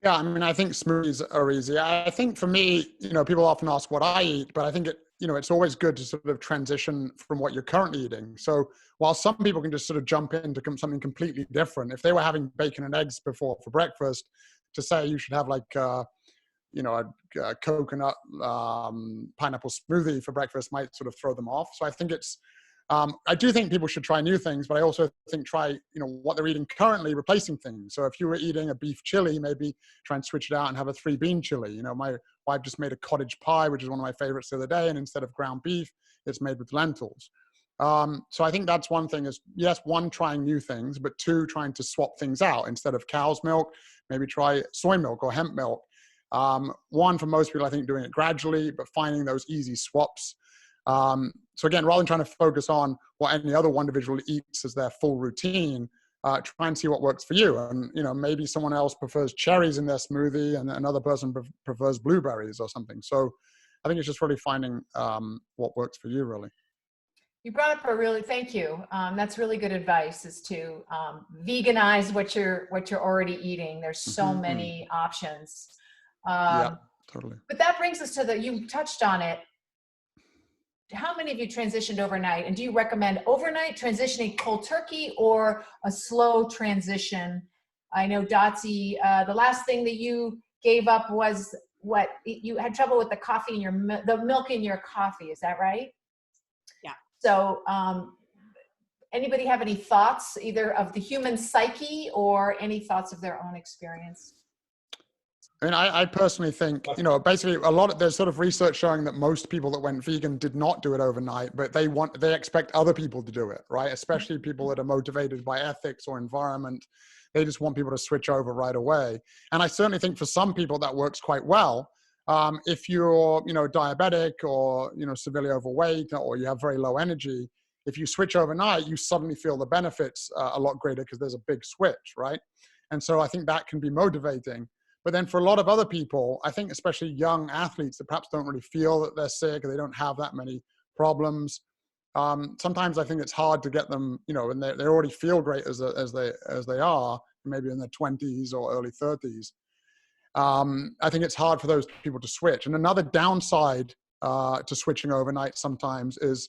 H: Yeah, I think smoothies are easy. I think for me, people often ask what I eat, but I think it's always good to sort of transition from what you're currently eating. So while some people can just sort of jump into something completely different, if they were having bacon and eggs before for breakfast, to say you should have a coconut pineapple smoothie for breakfast might sort of throw them off. So I think I do think people should try new things, but I also think try, what they're eating currently, replacing things. So if you were eating a beef chili, maybe try and switch it out and have a 3-bean chili. My wife just made a cottage pie, which is one of my favorites the other day. And instead of ground beef, it's made with lentils. So I think that's one thing is, yes, one, trying new things, but two, trying to swap things out. Instead of cow's milk, maybe try soy milk or hemp milk. One, for most people, I think doing it gradually, but finding those easy swaps. So again, rather than trying to focus on what any other one individual eats as their full routine, try and see what works for you. And, maybe someone else prefers cherries in their smoothie and another person prefers blueberries or something. So I think it's just really finding what works for you, really.
C: You brought up thank you. That's really good advice, is to veganize what you're already eating. There's so many options.
H: Yeah, totally.
C: But that brings us to you touched on it. How many of you transitioned overnight, and do you recommend overnight transitioning cold turkey or a slow transition? I know, Dotsie, the last thing that you gave up was you had trouble with the coffee in the milk in your coffee. Is that right?
D: Yeah.
C: So anybody have any thoughts either of the human psyche or any thoughts of their own experience?
H: I personally think, basically there's sort of research showing that most people that went vegan did not do it overnight, but they expect other people to do it, right? Especially people that are motivated by ethics or environment. They just want people to switch over right away. And I certainly think for some people that works quite well. If you're, diabetic or, severely overweight, or you have very low energy, if you switch overnight, you suddenly feel the benefits a lot greater because there's a big switch, right? And so I think that can be motivating. But then for a lot of other people, I think especially young athletes that perhaps don't really feel that they're sick, or they don't have that many problems. Sometimes I think it's hard to get them, and they already feel great as they are, maybe in their 20s or early 30s. I think it's hard for those people to switch. And another downside to switching overnight sometimes is,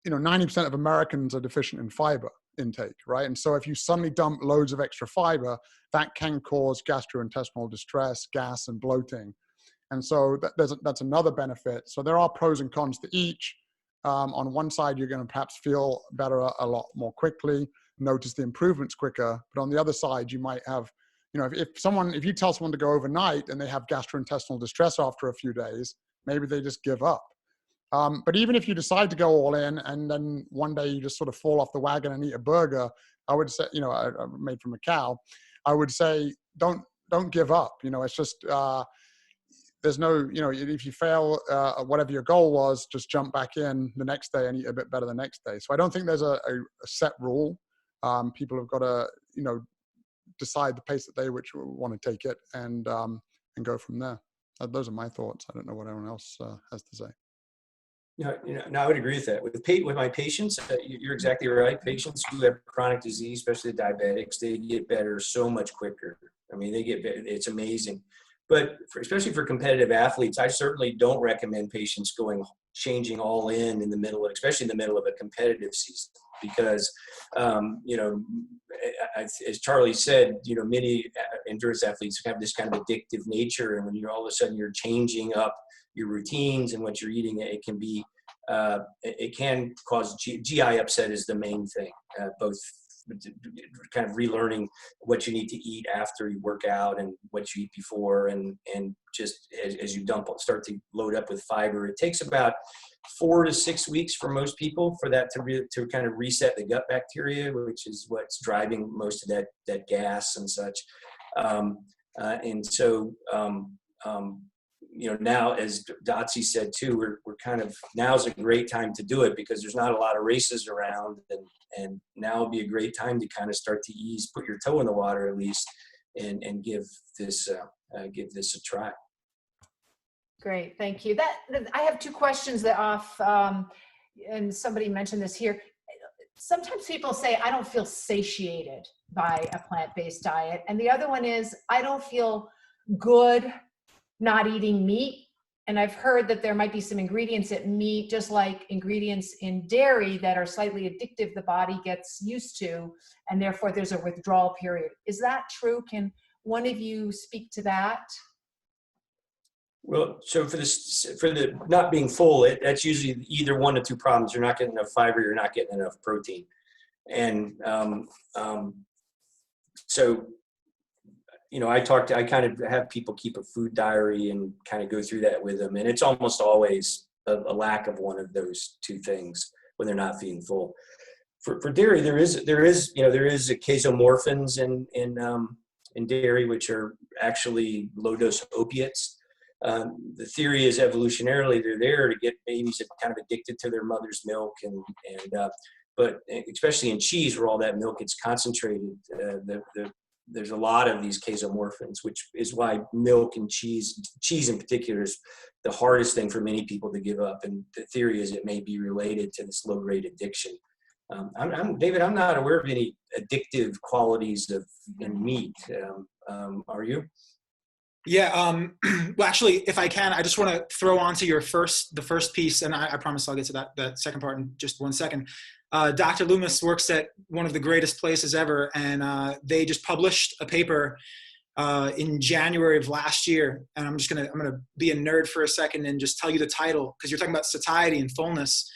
H: 90% of Americans are deficient in fiber intake, right? And so if you suddenly dump loads of extra fiber, that can cause gastrointestinal distress, gas, and bloating. And so that's another benefit. So there are pros and cons to each. On one side, you're going to perhaps feel better a lot more quickly, notice the improvements quicker. But on the other side, you might have, if you tell someone to go overnight and they have gastrointestinal distress after a few days, maybe they just give up. But even if you decide to go all in and then one day you just sort of fall off the wagon and eat a burger, I would say, made from a cow, I would say, don't give up. It's just, there's no, if you fail at whatever your goal was, just jump back in the next day and eat a bit better the next day. So I don't think there's a set rule. People have got to, decide the pace that they want to take it and go from there. Those are my thoughts. I don't know what everyone else has to say.
G: No, I would agree with that. With my patients, you're exactly right. Patients who have chronic disease, especially diabetics, they get better so much quicker. I mean, they get better. It's amazing. But especially for competitive athletes, I certainly don't recommend patients changing all in the middle, especially in the middle of a competitive season, because, as Charlie said, many endurance athletes have this kind of addictive nature, and when you're all of a sudden you're changing up your routines and what you're eating, it can cause GI upset is the main thing, both kind of relearning what you need to eat after you work out and what you eat before, and just as you start to load up with fiber. It takes about 4 to 6 weeks for most people for that to kind of reset the gut bacteria, which is what's driving most of that gas and such. Now, as Dotsie said too, we're kind of, now's a great time to do it because there's not a lot of races around, and now would be a great time to kind of start to put your toe in the water at least, and give this a try.
C: Great, thank you. I have 2 questions and somebody mentioned this here. Sometimes people say, I don't feel satiated by a plant-based diet. And the other one is, I don't feel good not eating meat. And I've heard that there might be some ingredients in meat, just like ingredients in dairy, that are slightly addictive the body gets used to, and therefore there's a withdrawal period. Is that true? Can one of you speak to that?
G: Well, so for the not being full, that's usually either 1 of 2 problems. You're not getting enough fiber, you're not getting enough protein. And I kind of have people keep a food diary and kind of go through that with them. And it's almost always a lack of one of those 2 things when they're not feeling full. For dairy, there is casomorphins in dairy, which are actually low dose opiates. The theory is evolutionarily they're there to get babies kind of addicted to their mother's milk, but especially in cheese where all that milk gets concentrated, there's a lot of these casomorphins, which is why milk and cheese in particular, is the hardest thing for many people to give up. And the theory is it may be related to this low-grade addiction. David, I'm not aware of any addictive qualities in meat. Are you?
F: Yeah. Well, actually, if I can, I just want to throw onto the first piece, and I promise I'll get to that second part in just 1 second. Dr. Loomis works at one of the greatest places ever, and they just published a paper in January of last year. And I'm gonna be a nerd for a second and just tell you the title, because you're talking about satiety and fullness.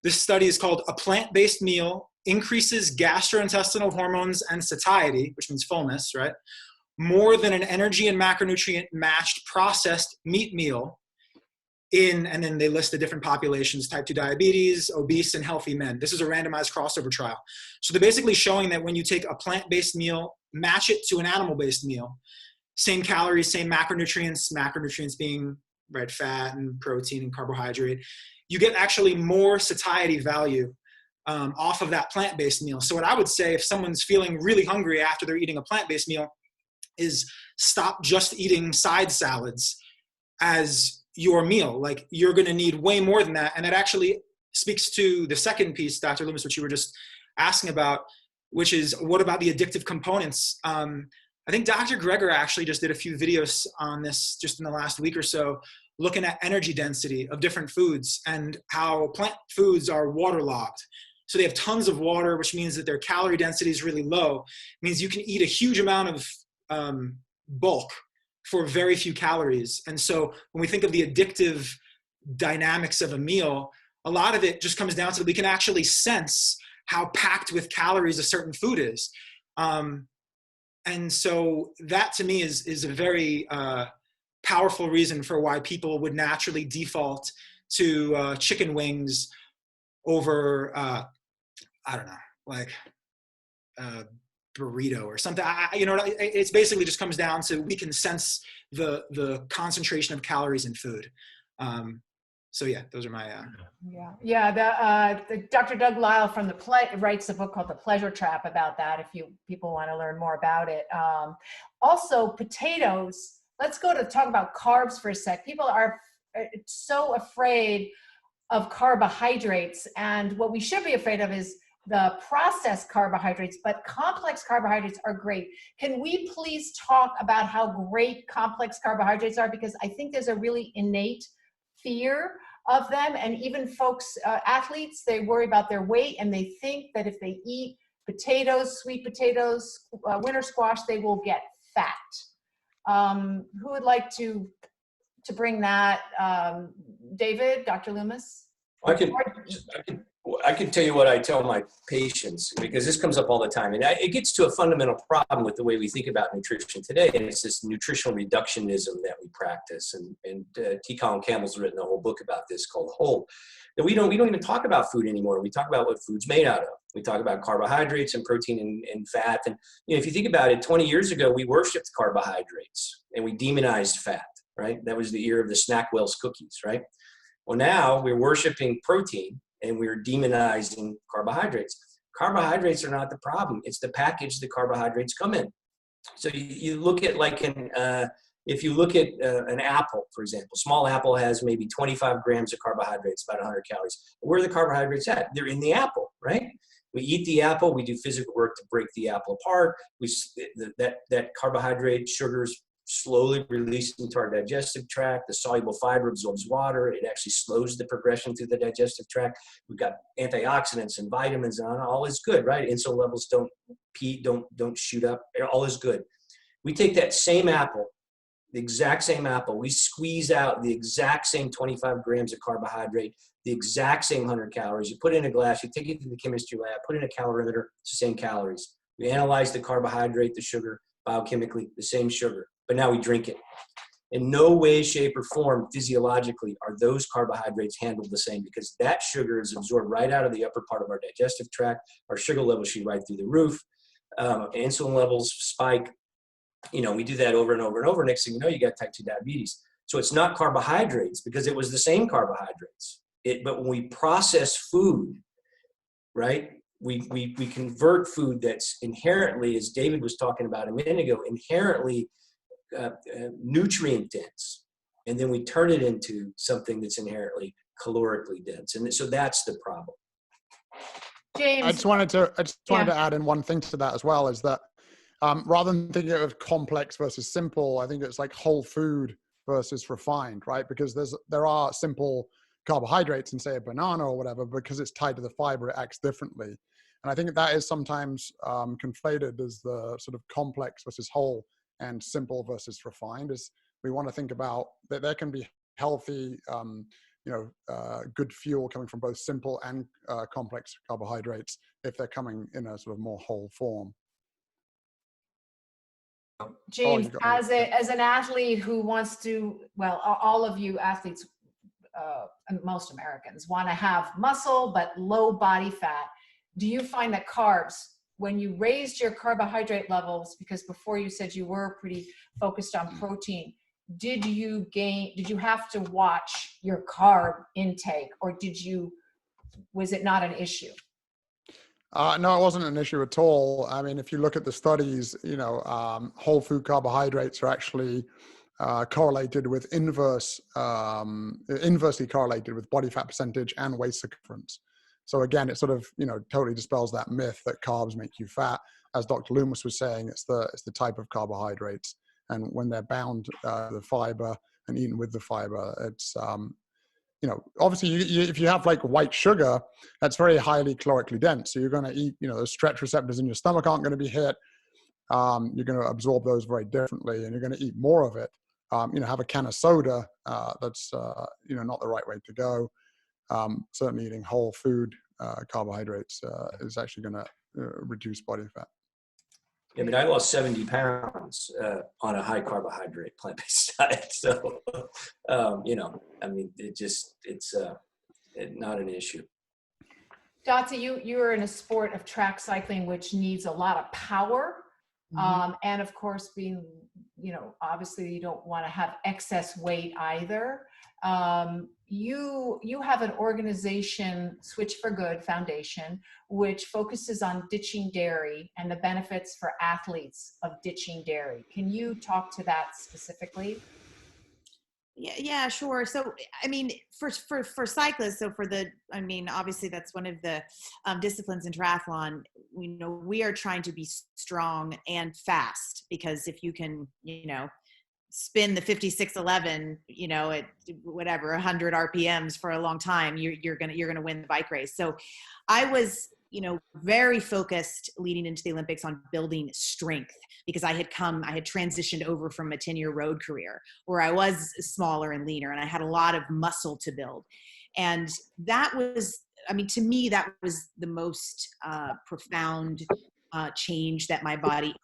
F: This study is called "A Plant-Based Meal Increases Gastrointestinal Hormones and Satiety," which means fullness, right? More than an energy and macronutrient matched processed meat meal and then they list the different populations: type 2 diabetes, obese, and healthy men. This is a randomized crossover trial. So they're basically showing that when you take a plant-based meal, match it to an animal-based meal, same calories, same macronutrients being red fat and protein and carbohydrate, you get actually more satiety value off of that plant-based meal. So what I would say, if someone's feeling really hungry after they're eating a plant-based meal, is stop just eating side salads as your meal. Like, you're going to need way more than that. And that actually speaks to the second piece, Dr. Loomis, which you were just asking about, which is, what about the addictive components? I think Dr. Greger actually just did a few videos on this just in the last week or so, looking at energy density of different foods and how plant foods are waterlogged. So they have tons of water, which means that their calorie density is really low. It means you can eat a huge amount of bulk for very few calories. And so when we think of the addictive dynamics of a meal, a lot of it just comes down to, we can actually sense how packed with calories a certain food is. And so that to me is a very powerful reason for why people would naturally default to chicken wings over, burrito or something. It's basically just comes down to, we can sense the concentration of calories in food. So yeah, those are my.
C: The Dr. Doug Lisle from writes a book called The Pleasure Trap about that, if people want to learn more about it. Also, potatoes. Let's talk about carbs for a sec. People are so afraid of carbohydrates, and what we should be afraid of is the processed carbohydrates, but complex carbohydrates are great. Can we please talk about how great complex carbohydrates are? Because I think there's a really innate fear of them, and even folks, athletes, they worry about their weight, and they think that if they eat potatoes, sweet potatoes, winter squash, they will get fat. Who would like to bring that? David, Dr. Loomis?
G: I can tell you what I tell my patients, because this comes up all the time. And it gets to a fundamental problem with the way we think about nutrition today. And it's this nutritional reductionism that we practice. And T. Colin Campbell's written a whole book about this called Whole. That we don't even talk about food anymore. We talk about what food's made out of. We talk about carbohydrates and protein and fat. And if you think about it, 20 years ago, we worshipped carbohydrates and we demonized fat, right? That was the era of the Snackwell's cookies, right? Well, now we're worshiping protein and we're demonizing carbohydrates. Carbohydrates are not the problem. It's the package the carbohydrates come in. So you look at if you look at an apple, for example, small apple has maybe 25 grams of carbohydrates, about 100 calories. Where are the carbohydrates at? They're in the apple, right? We eat the apple, we do physical work to break the apple apart. That carbohydrate, sugars, slowly released into our digestive tract. The soluble fiber absorbs water. It actually slows the progression through the digestive tract. We've got antioxidants and vitamins, and all is good, right? Insulin levels don't shoot up. All is good. We take that same apple, the exact same apple, we squeeze out the exact same 25 grams of carbohydrate, the exact same 100 calories. You put it in a glass, you take it to the chemistry lab, put it in a calorimeter, it's the same calories. We analyze the carbohydrate, the sugar, biochemically, the same sugar. But now we drink it. In no way, shape, or form, physiologically, are those carbohydrates handled the same, because that sugar is absorbed right out of the upper part of our digestive tract. Our sugar levels shoot right through the roof. Insulin levels spike. We do that over and over and over. Next thing you know, you got type 2 diabetes. So it's not carbohydrates, because it was the same carbohydrates. But when we process food, right, we convert food that's inherently, as David was talking about a minute ago, inherently nutrient dense, and then we turn it into something that's inherently calorically dense, and so that's the problem.
C: James,
H: I just wanted to add in one thing to that as well, is that rather than thinking of complex versus simple, I think it's like whole food versus refined, right? Because there are simple carbohydrates in, say, a banana or whatever, because it's tied to the fiber, it acts differently. And I think that is sometimes conflated as the sort of complex versus whole and simple versus refined. Is we want to think about that there can be healthy, good fuel coming from both simple and complex carbohydrates if they're coming in a sort of more whole form.
C: James, as an athlete who wants to, all of you athletes, most Americans want to have muscle but low body fat. Do you find that carbs, when you raised your carbohydrate levels, because before you said you were pretty focused on protein, did you have to watch your carb intake, or was it not an issue?
H: No, it wasn't an issue at all. I mean, if you look at the studies, whole food carbohydrates are actually correlated with inversely correlated with body fat percentage and waist circumference. So again, it sort of, totally dispels that myth that carbs make you fat. As Dr. Loomis was saying, it's the type of carbohydrates. And when they're bound to the fiber and eaten with the fiber, it's, obviously if you have like white sugar, that's very highly calorically dense. So you're going to eat, those stretch receptors in your stomach aren't going to be hit. You're going to absorb those very differently, and you're going to eat more of it. Have a can of soda, that's, not the right way to go. Certainly eating whole food carbohydrates is actually going to reduce body fat.
G: Yeah, but I lost 70 pounds on a high carbohydrate plant-based diet. So, it's not an issue.
C: Dotsie, you're in a sport of track cycling, which needs a lot of power. And of course, being, obviously you don't want to have excess weight either. You have an organization, Switch for Good Foundation, which focuses on ditching dairy and the benefits for athletes of ditching dairy. Can you talk to that specifically?
D: Yeah, sure. So, I mean, for cyclists, so obviously that's one of the disciplines in triathlon. We are trying to be strong and fast, because if you can, spin the 5611, at whatever 100 RPMs for a long time, you're gonna win the bike race. So, I was very focused leading into the Olympics on building strength, because I had transitioned over from a 10-year road career where I was smaller and leaner, and I had a lot of muscle to build. And that was, to me, that was the most profound change that my body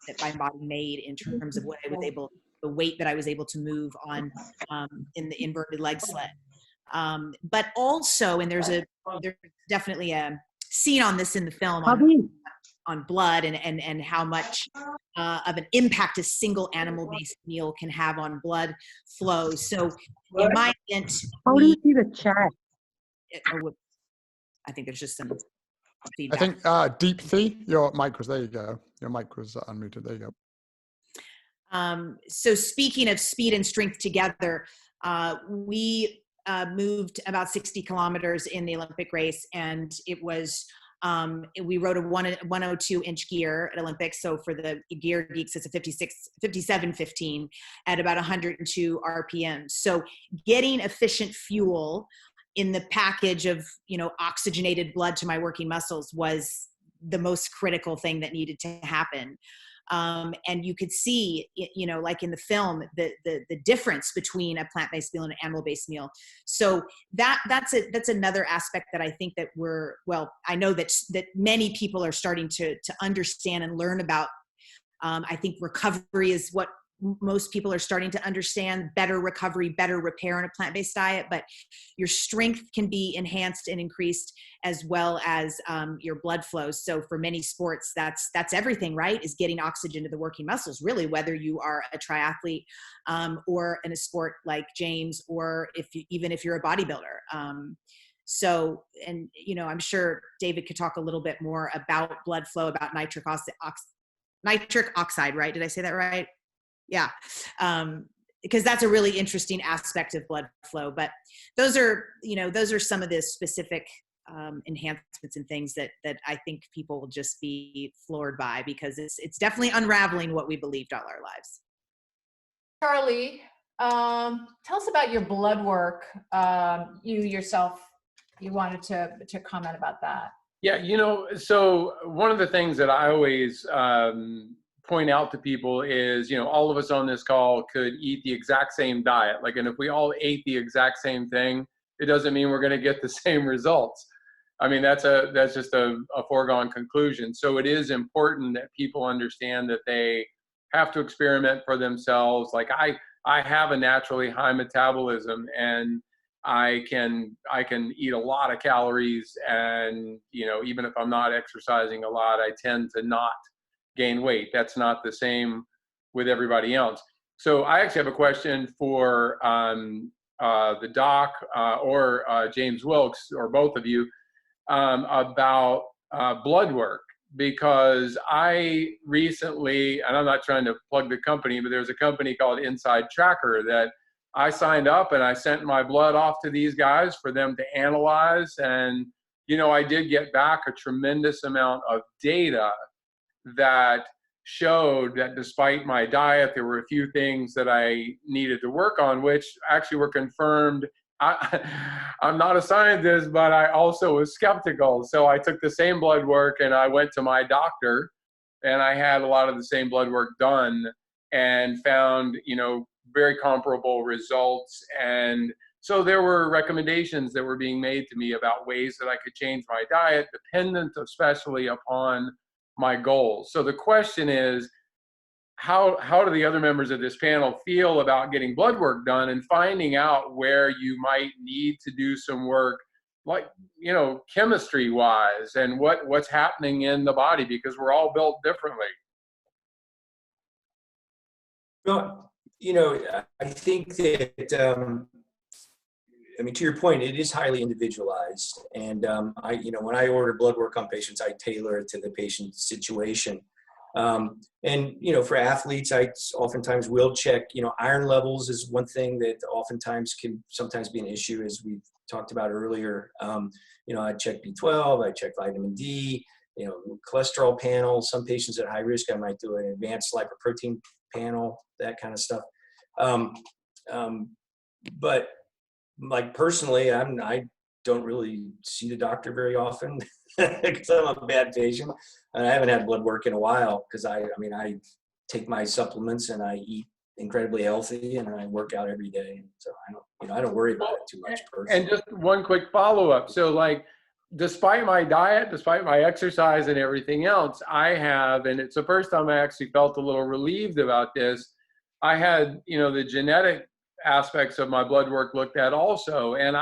D: made in terms of the weight that I was able to move on in the inverted leg sled. But also, and there's definitely a scene on this in the film on blood and how much of an impact a single animal-based meal can have on blood flow. So in my event,
I: how do you see the chat?
D: I think there's just some feedback.
H: I think Deep Thea, your mic was, there you go. Your mic was unmuted, there you go.
D: So speaking of speed and strength together, we moved about 60 kilometers in the Olympic race, and it was, we rode a 102-inch gear at Olympics. So for the gear geeks, it's a 5715 at about 102 RPM. So getting efficient fuel in the package of, oxygenated blood to my working muscles was the most critical thing that needed to happen. And you could see, like in the film, the difference between a plant-based meal and an animal-based meal. So that's another aspect that I think that I know that many people are starting to understand and learn about. I think recovery is what most people are starting to understand: better recovery, better repair in a plant-based diet, but your strength can be enhanced and increased, as well as your blood flow. So for many sports, that's everything, right? Is getting oxygen to the working muscles, really, whether you are a triathlete or in a sport like James, or even if you're a bodybuilder. So, and I'm sure David could talk a little bit more about blood flow, about nitric oxide, right? Did I say that right? Yeah. Because that's a really interesting aspect of blood flow. But those are some of the specific enhancements and things that I think people will just be floored by, because it's definitely unraveling what we believed all our lives.
C: Charlie, tell us about your blood work. You yourself, you wanted to comment about that.
E: Yeah, so one of the things that I always point out to people is, all of us on this call could eat the exact same diet. And if we all ate the exact same thing, it doesn't mean we're going to get the same results. That's just a foregone conclusion. So it is important that people understand that they have to experiment for themselves. I have a naturally high metabolism, and I can eat a lot of calories, and even if I'm not exercising a lot, I tend to not gain weight. That's not the same with everybody else. So I actually have a question for the doc or James Wilks, or both of you, about blood work, because I recently, and I'm not trying to plug the company, but there's a company called Inside Tracker that I signed up, and I sent my blood off to these guys for them to analyze. And, I did get back a tremendous amount of data that showed that despite my diet, there were a few things that I needed to work on, which actually were confirmed. I'm not a scientist, but I also was skeptical. So I took the same blood work, and I went to my doctor, and I had a lot of the same blood work done, and found, very comparable results. And so there were recommendations that were being made to me about ways that I could change my diet, dependent especially upon my goals. So the question is, how do the other members of this panel feel about getting blood work done and finding out where you might need to do some work like, chemistry wise and what's happening in the body, because we're all built differently.
G: Well, I think that, to your point, it is highly individualized. And when I order blood work on patients, I tailor it to the patient's situation. For athletes, I oftentimes will check, iron levels is one thing that oftentimes can sometimes be an issue, as we've talked about earlier. I check B12, I check vitamin D, cholesterol panel. Some patients at high risk, I might do an advanced lipoprotein panel, that kind of stuff. But like personally, I don't really see the doctor very often because I'm a bad patient. And I haven't had blood work in a while because I take my supplements and I eat incredibly healthy and I work out every day. So I don't worry about it too much personally.
E: And just one quick follow-up. So like, despite my diet, despite my exercise and everything else, I have, and it's the first time I actually felt a little relieved about this, I had, the genetic aspects of my blood work looked at also. And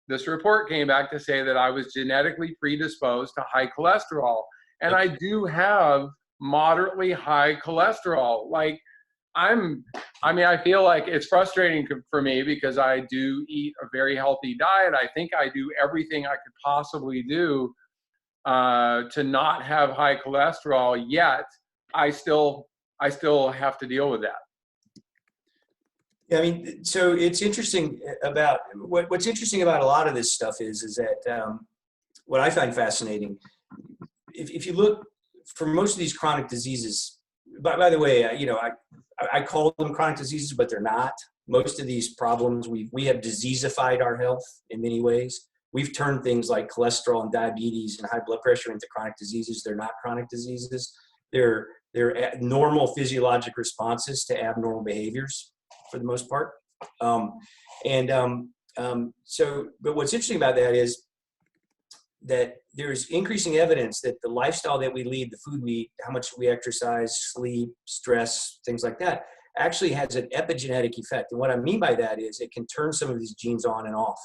E: this report came back to say that I was genetically predisposed to high cholesterol. And I do have moderately high cholesterol. Like I feel like it's frustrating for me because I do eat a very healthy diet. I think I do everything I could possibly do to not have high cholesterol, yet I still have to deal with that.
G: Yeah, so it's interesting about what's interesting about a lot of this stuff is that what I find fascinating, if you look for most of these chronic diseases, by the way, I call them chronic diseases, but they're not. Most of these problems, we have diseasified our health in many ways. We've turned things like cholesterol and diabetes and high blood pressure into chronic diseases. They're not chronic diseases. They're normal physiologic responses to abnormal behaviors for the most part. But what's interesting about that is that there's increasing evidence that the lifestyle that we lead, the food we eat, how much we exercise, sleep, stress, things like that, actually has an epigenetic effect. And what I mean by that is it can turn some of these genes on and off.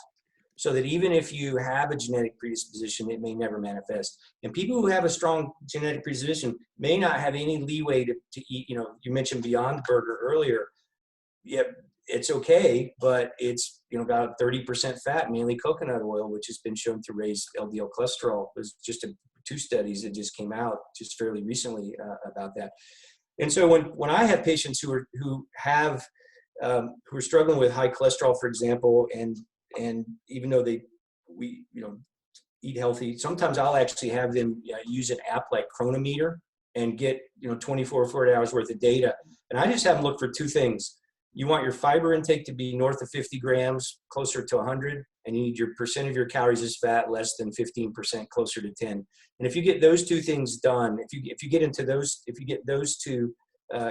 G: So that even if you have a genetic predisposition, it may never manifest. And people who have a strong genetic predisposition may not have any leeway to eat, you mentioned Beyond Burger earlier. Yeah, it's okay, but it's about 30% fat, mainly coconut oil, which has been shown to raise LDL cholesterol. There's just two studies that just came out just fairly recently about that. And so when I have patients who are struggling with high cholesterol, for example, and even though we eat healthy, sometimes I'll actually have them use an app like Chronometer and get 24 or 40 hours worth of data, and I just have them look for two things. You want your fiber intake to be north of 50 grams, closer to 100, and you need your percent of your calories as fat less than 15%, closer to 10. And if you get those two things done, if you get those two,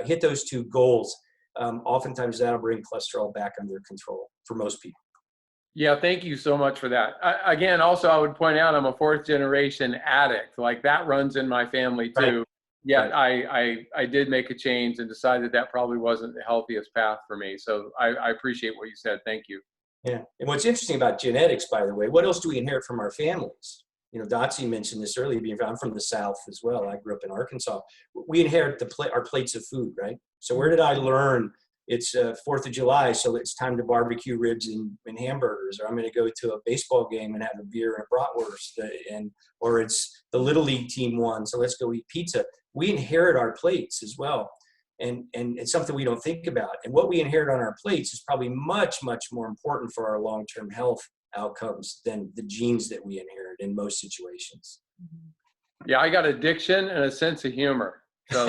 G: hit those two goals, oftentimes that'll bring cholesterol back under control for most people.
E: Yeah, thank you so much for that. Again, also I would point out I'm a 4th generation addict. Like that runs in my family too. Right. Yeah, right. I did make a change and decided that probably wasn't the healthiest path for me. So I appreciate what you said. Thank you.
G: Yeah, and what's interesting about genetics, by the way, what else do we inherit from our families? Dotsie mentioned this earlier. I'm from the South as well. I grew up in Arkansas. We inherit our plates of food, right? So where did I learn? It's 4th of July, so it's time to barbecue ribs and hamburgers, or I'm going to go to a baseball game and have a beer and a bratwurst, or it's the Little League team won, so let's go eat pizza. We inherit our plates as well, and it's something we don't think about. And what we inherit on our plates is probably much, much more important for our long-term health outcomes than the genes that we inherit in most situations.
E: Yeah, I got addiction and a sense of humor. So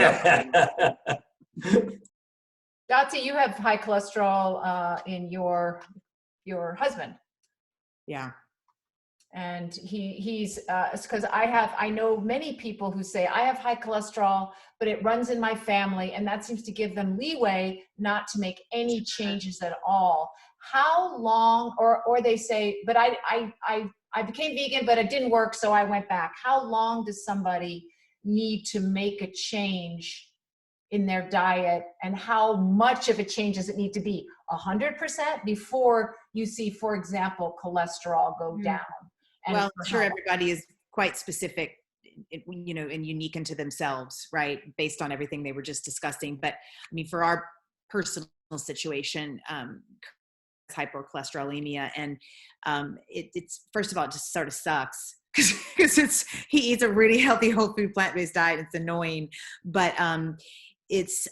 C: Dotsie, you have high cholesterol in your husband.
D: Yeah.
C: And he's because I know many people who say I have high cholesterol, but it runs in my family, and that seems to give them leeway not to make any changes at all. How long, or they say, but I became vegan, but it didn't work, so I went back. How long does somebody need to make a change in their diet, and how much of a change does it need to be? 100% before you see, for example, cholesterol go down? And
D: well, I'm sure everybody is quite specific, you know, and unique into themselves, right? Based on everything they were just discussing. But I mean, for our personal situation, hypercholesterolemia, and it's first of all, it just sort of sucks because he eats a really healthy, whole food, plant-based diet. It's annoying, but it's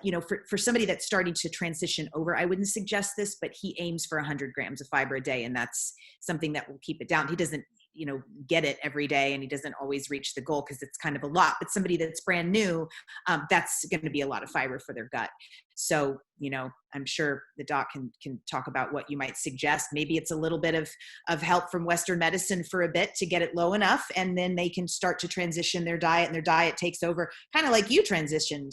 D: you know, for somebody that's starting to transition over, I wouldn't suggest this, but he aims for 100 grams of fiber a day, and that's something that will keep it down. He doesn't, you know, get it every day, and he doesn't always reach the goal because it's kind of a lot. But somebody that's brand new, that's going to be a lot of fiber for their gut. So, you know, I'm sure the doc can talk about what you might suggest. Maybe it's a little bit of help from Western medicine for a bit to get it low enough, and then they can start to transition their diet, and their diet takes over, kind of like you transitioned,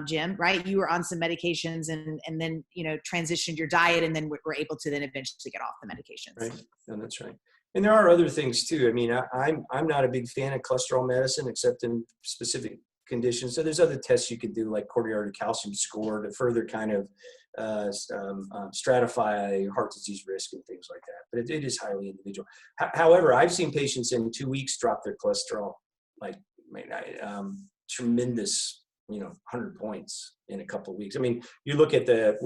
D: Jim, right? You were on some medications and then, you know, transitioned your diet, and then were able to then eventually get off the medications.
G: Right. No, that's right. And there are other things too. I mean, I'm not a big fan of cholesterol medicine, except in specific conditions. So there's other tests you could do, like coronary artery calcium score, to further kind of stratify heart disease risk and things like that. But it is highly individual. However, I've seen patients in 2 weeks drop their cholesterol, like tremendous, you know, 100 points in a couple of weeks. I mean, you look at the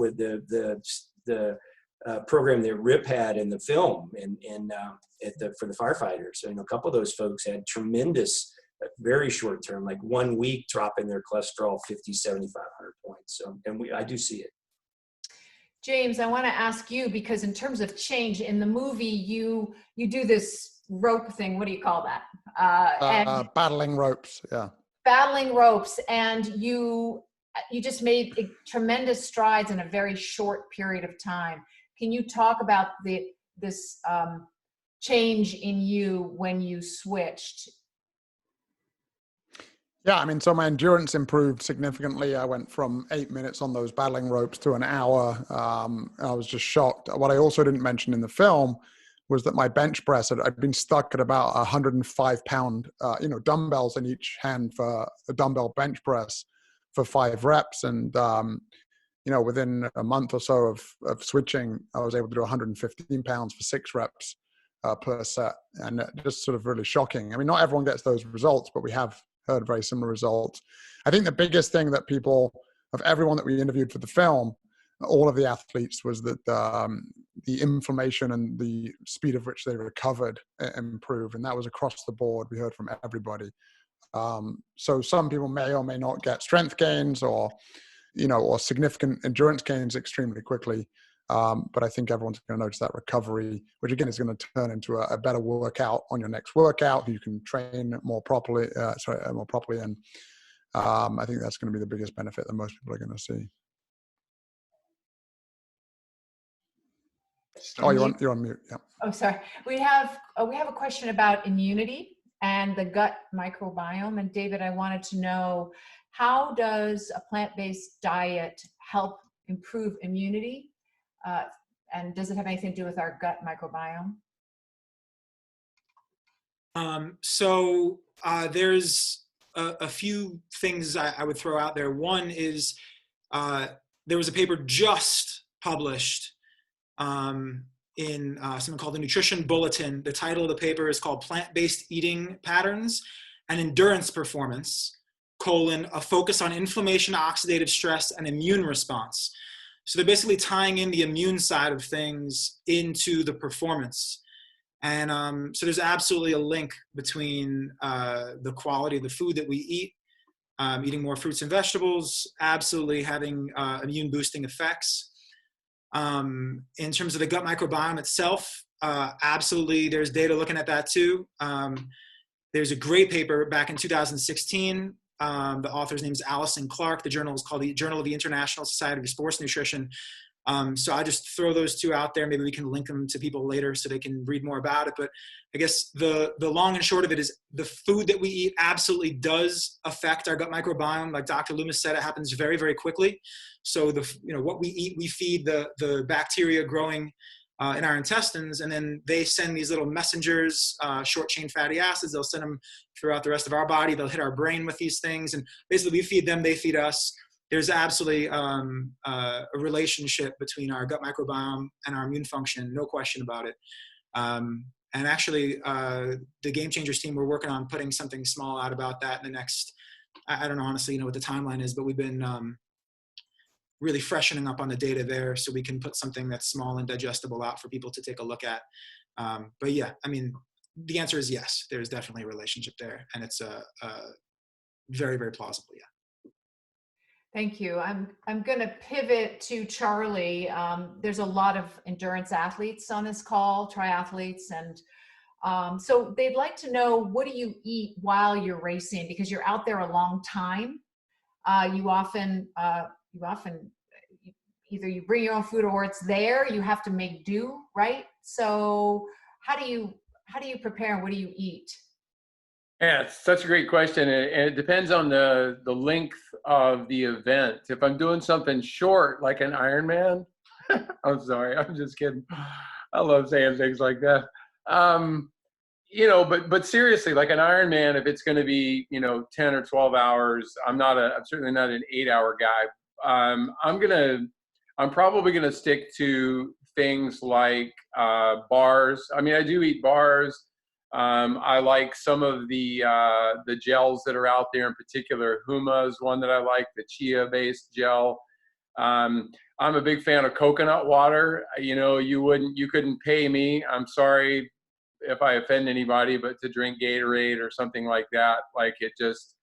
G: program that Rip had in the film for the firefighters. So, you know, a couple of those folks had tremendous, very short term, like 1 week drop in their cholesterol, 50, 7,500 points. So, and I do see it.
C: James, I want to ask you, because in terms of change in the movie, you do this rope thing. What do you call that?
H: Battling ropes. Yeah.
C: Battling ropes, and you just made tremendous strides in a very short period of time. Can you talk about this change in you when you switched?
H: Yeah, I mean, so my endurance improved significantly. I went from 8 minutes on those battling ropes to an hour. I was just shocked. What I also didn't mention in the film was that my bench press, I'd been stuck at about 105 pound, dumbbells in each hand for a dumbbell bench press for 5 reps. And, within a month or so of switching, I was able to do 115 pounds for 6 reps per set. And just sort of really shocking. I mean, not everyone gets those results, but we have heard very similar results. I think the biggest thing that of everyone that we interviewed for the film, all of the athletes, was that the inflammation and the speed of which they recovered improved. And that was across the board. We heard from everybody. So some people may or may not get strength gains or significant endurance gains extremely quickly. But I think everyone's going to notice that recovery, which again is going to turn into a better workout on your next workout. You can train more properly. And I think that's going to be the biggest benefit that most people are going to see. Oh, you're on mute. Yeah.
C: Oh, sorry. We have a question about immunity and the gut microbiome. And David, I wanted to know, how does a plant-based diet help improve immunity? And does it have anything to do with our gut microbiome?
F: So there's a few things I would throw out there. One is there was a paper just published in something called the Nutrition Bulletin. The title of the paper is called Plant-Based Eating Patterns and Endurance Performance, a focus on inflammation, oxidative stress, and immune response. So they're basically tying in the immune side of things into the performance. And so there's absolutely a link between the quality of the food that we eat, eating more fruits and vegetables, absolutely having immune boosting effects. In terms of the gut microbiome itself, absolutely there's data looking at that too. There's a great paper back in 2016. The author's name is Alison Clark. The journal is called the Journal of the International Society of Sports Nutrition. So I just throw those two out there. Maybe we can link them to people later so they can read more about it. But I guess the long and short of it is the food that we eat absolutely does affect our gut microbiome. Like Dr. Loomis said, it happens very, very quickly. So what we eat, we feed the bacteria growing in our intestines, and then they send these little messengers, short chain fatty acids. They'll send them throughout the rest of our body. They'll hit our brain with these things, and basically we feed them, they feed us. There's absolutely a relationship between our gut microbiome and our immune function, no question about it. And actually, the Game Changers team, we're working on putting something small out about that in the next, I don't know, honestly, what the timeline is, but we've been really freshening up on the data there so we can put something that's small and digestible out for people to take a look at. But yeah, I mean, the answer is yes, there's definitely a relationship there, and it's very, very plausible, yeah.
C: Thank you. I'm going to pivot to Charlie. There's a lot of endurance athletes on this call, triathletes, and so they'd like to know, what do you eat while you're racing? Because you're out there a long time. You often either you bring your own food or it's there. You have to make do, right? So how do you prepare and what do you eat?
E: Yeah, it's such a great question, and it depends on the length of the event. If I'm doing something short, like an Ironman, I'm sorry, I'm just kidding. I love saying things like that. But seriously, like an Ironman, if it's going to be 10 or 12 hours, I'm certainly not an 8-hour guy. I'm probably gonna stick to things like bars. I mean, I do eat bars. I like some of the gels that are out there, in particular. Huma is one that I like, the chia-based gel. I'm a big fan of coconut water. You couldn't pay me, I'm sorry if I offend anybody, but to drink Gatorade or something like that, like it just,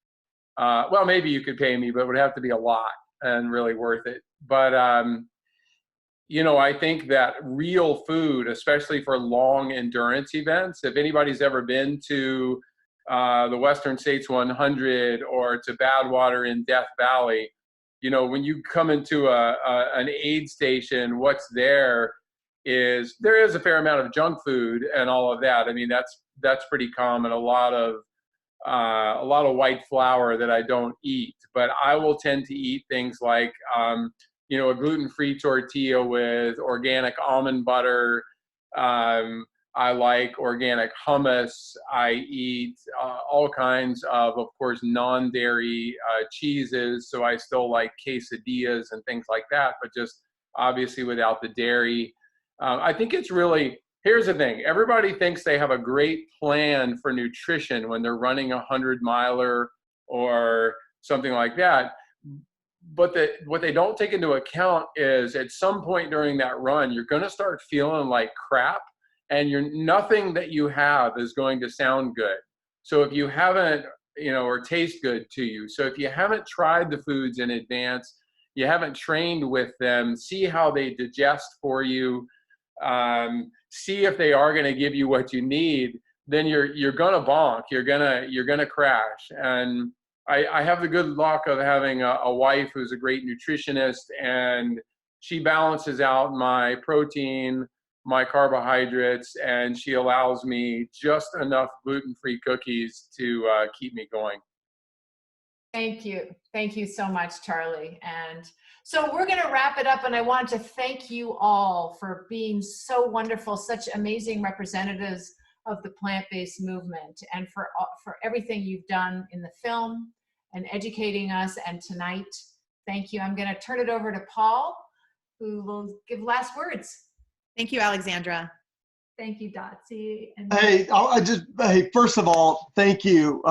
E: well, maybe you could pay me, but it would have to be a lot and really worth it. But, I think that real food, especially for long endurance events, if anybody's ever been to the Western States 100 or to Badwater in Death Valley, when you come into an aid station, what's there is a fair amount of junk food and all of that. I mean, that's pretty common. A lot of white flour that I don't eat, but I will tend to eat things like a gluten-free tortilla with organic almond butter. I like organic hummus. I eat all kinds of course, non-dairy cheeses. So I still like quesadillas and things like that, but just obviously without the dairy. I think it's really, here's the thing. Everybody thinks they have a great plan for nutrition when they're running a 100-miler or something like that. But what they don't take into account is at some point during that run, you're going to start feeling like crap, and nothing that you have is going to sound good. So if you haven't, or taste good to you. So if you haven't tried the foods in advance, you haven't trained with them, see how they digest for you, see if they are going to give you what you need, then you're going to bonk. You're going to crash. And I have the good luck of having a wife who's a great nutritionist, and she balances out my protein, my carbohydrates, and she allows me just enough gluten-free cookies to keep me going.
C: Thank you. Thank you so much, Charlie. And so we're going to wrap it up, and I want to thank you all for being so wonderful, such amazing representatives of the plant-based movement, and for everything you've done in the film and educating us. And tonight, thank you. I'm going to turn it over to Paul, who will give last words.
D: Thank you, Alexandra.
C: Thank you, Dotsie. And
A: Hey, first of all, thank you,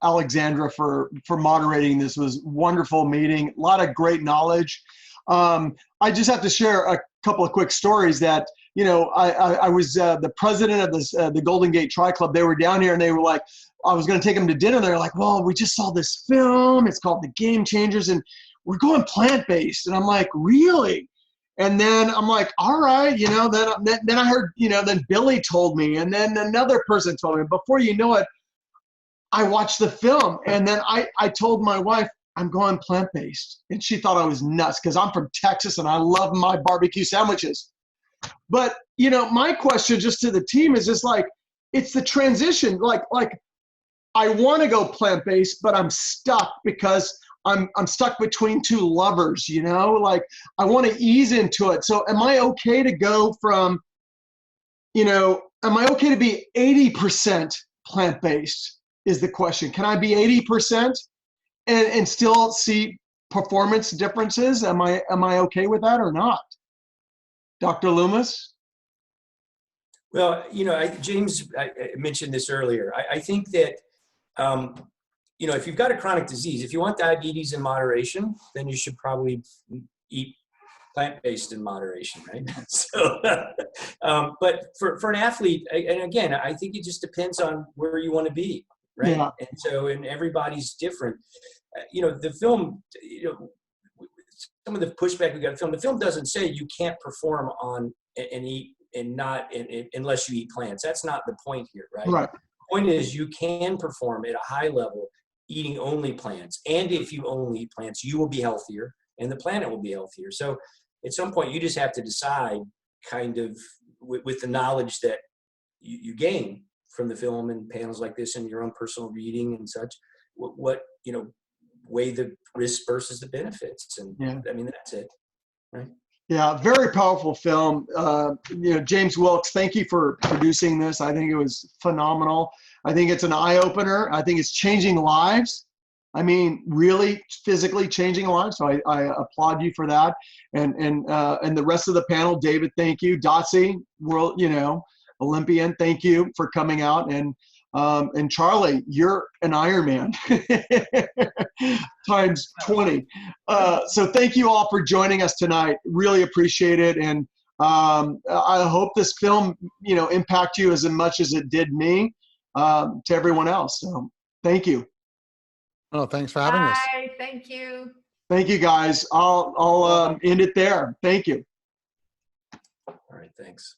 A: Alexandra, for moderating. This was a wonderful meeting. A lot of great knowledge. I just have to share a couple of quick stories that, I was the president of the Golden Gate Tri Club. They were down here and they were like, I was going to take them to dinner. They're like, well, we just saw this film. It's called The Game Changers, and we're going plant-based. And I'm like, really? And then I'm like, all right, then I heard, then Billy told me, and then another person told me. Before you know it, I watched the film, and then I told my wife, I'm going plant-based. And she thought I was nuts because I'm from Texas and I love my barbecue sandwiches. But, my question just to the team is just like, it's the transition. Like I want to go plant-based, but I'm stuck because I'm stuck between two lovers, like I want to ease into it. So am I okay to go from you know, am I okay to be 80% plant-based is the question. Can I be 80% and still see performance differences? Am I okay with that or not? Dr. Loomis?
G: Well, you know, James I mentioned this earlier. I think that, you know, if you've got a chronic disease, if you want diabetes in moderation, then you should probably eat plant-based in moderation, right? So, but for an athlete, and again, I think it just depends on where you want to be, right?
A: Yeah.
G: And so, and everybody's different. You know, the film, you know, some of the pushback we got the film doesn't say you can't perform on and eat and not unless you eat plants. That's not the point here, right?
A: Right.
G: The point is you can perform at a high level eating only plants. And if you only eat plants, you will be healthier and the planet will be healthier. So at some point you just have to decide kind of with the knowledge that you gain from the film and panels like this and your own personal reading and such, what you know, weigh the risks versus the benefits. And
A: yeah.
G: I mean, that's it, right?
A: Yeah, very powerful film. You know, James Wilks, thank you for producing this. I think it was phenomenal. I think it's an eye-opener. I think it's changing lives. I mean, really physically changing lives. So I applaud you for that. And the rest of the panel, David, thank you. Dotsie, world, you know, Olympian, thank you for coming out. And Charlie, you're an Ironman times 20. So thank you all for joining us tonight. Really appreciate it. And I hope this film, you know, impact you as much as it did me, to everyone else. So thank you.
H: Oh, thanks for having us.
C: Bye. Thank you.
A: Thank you, guys. I'll end it there. Thank you.
G: All right, thanks.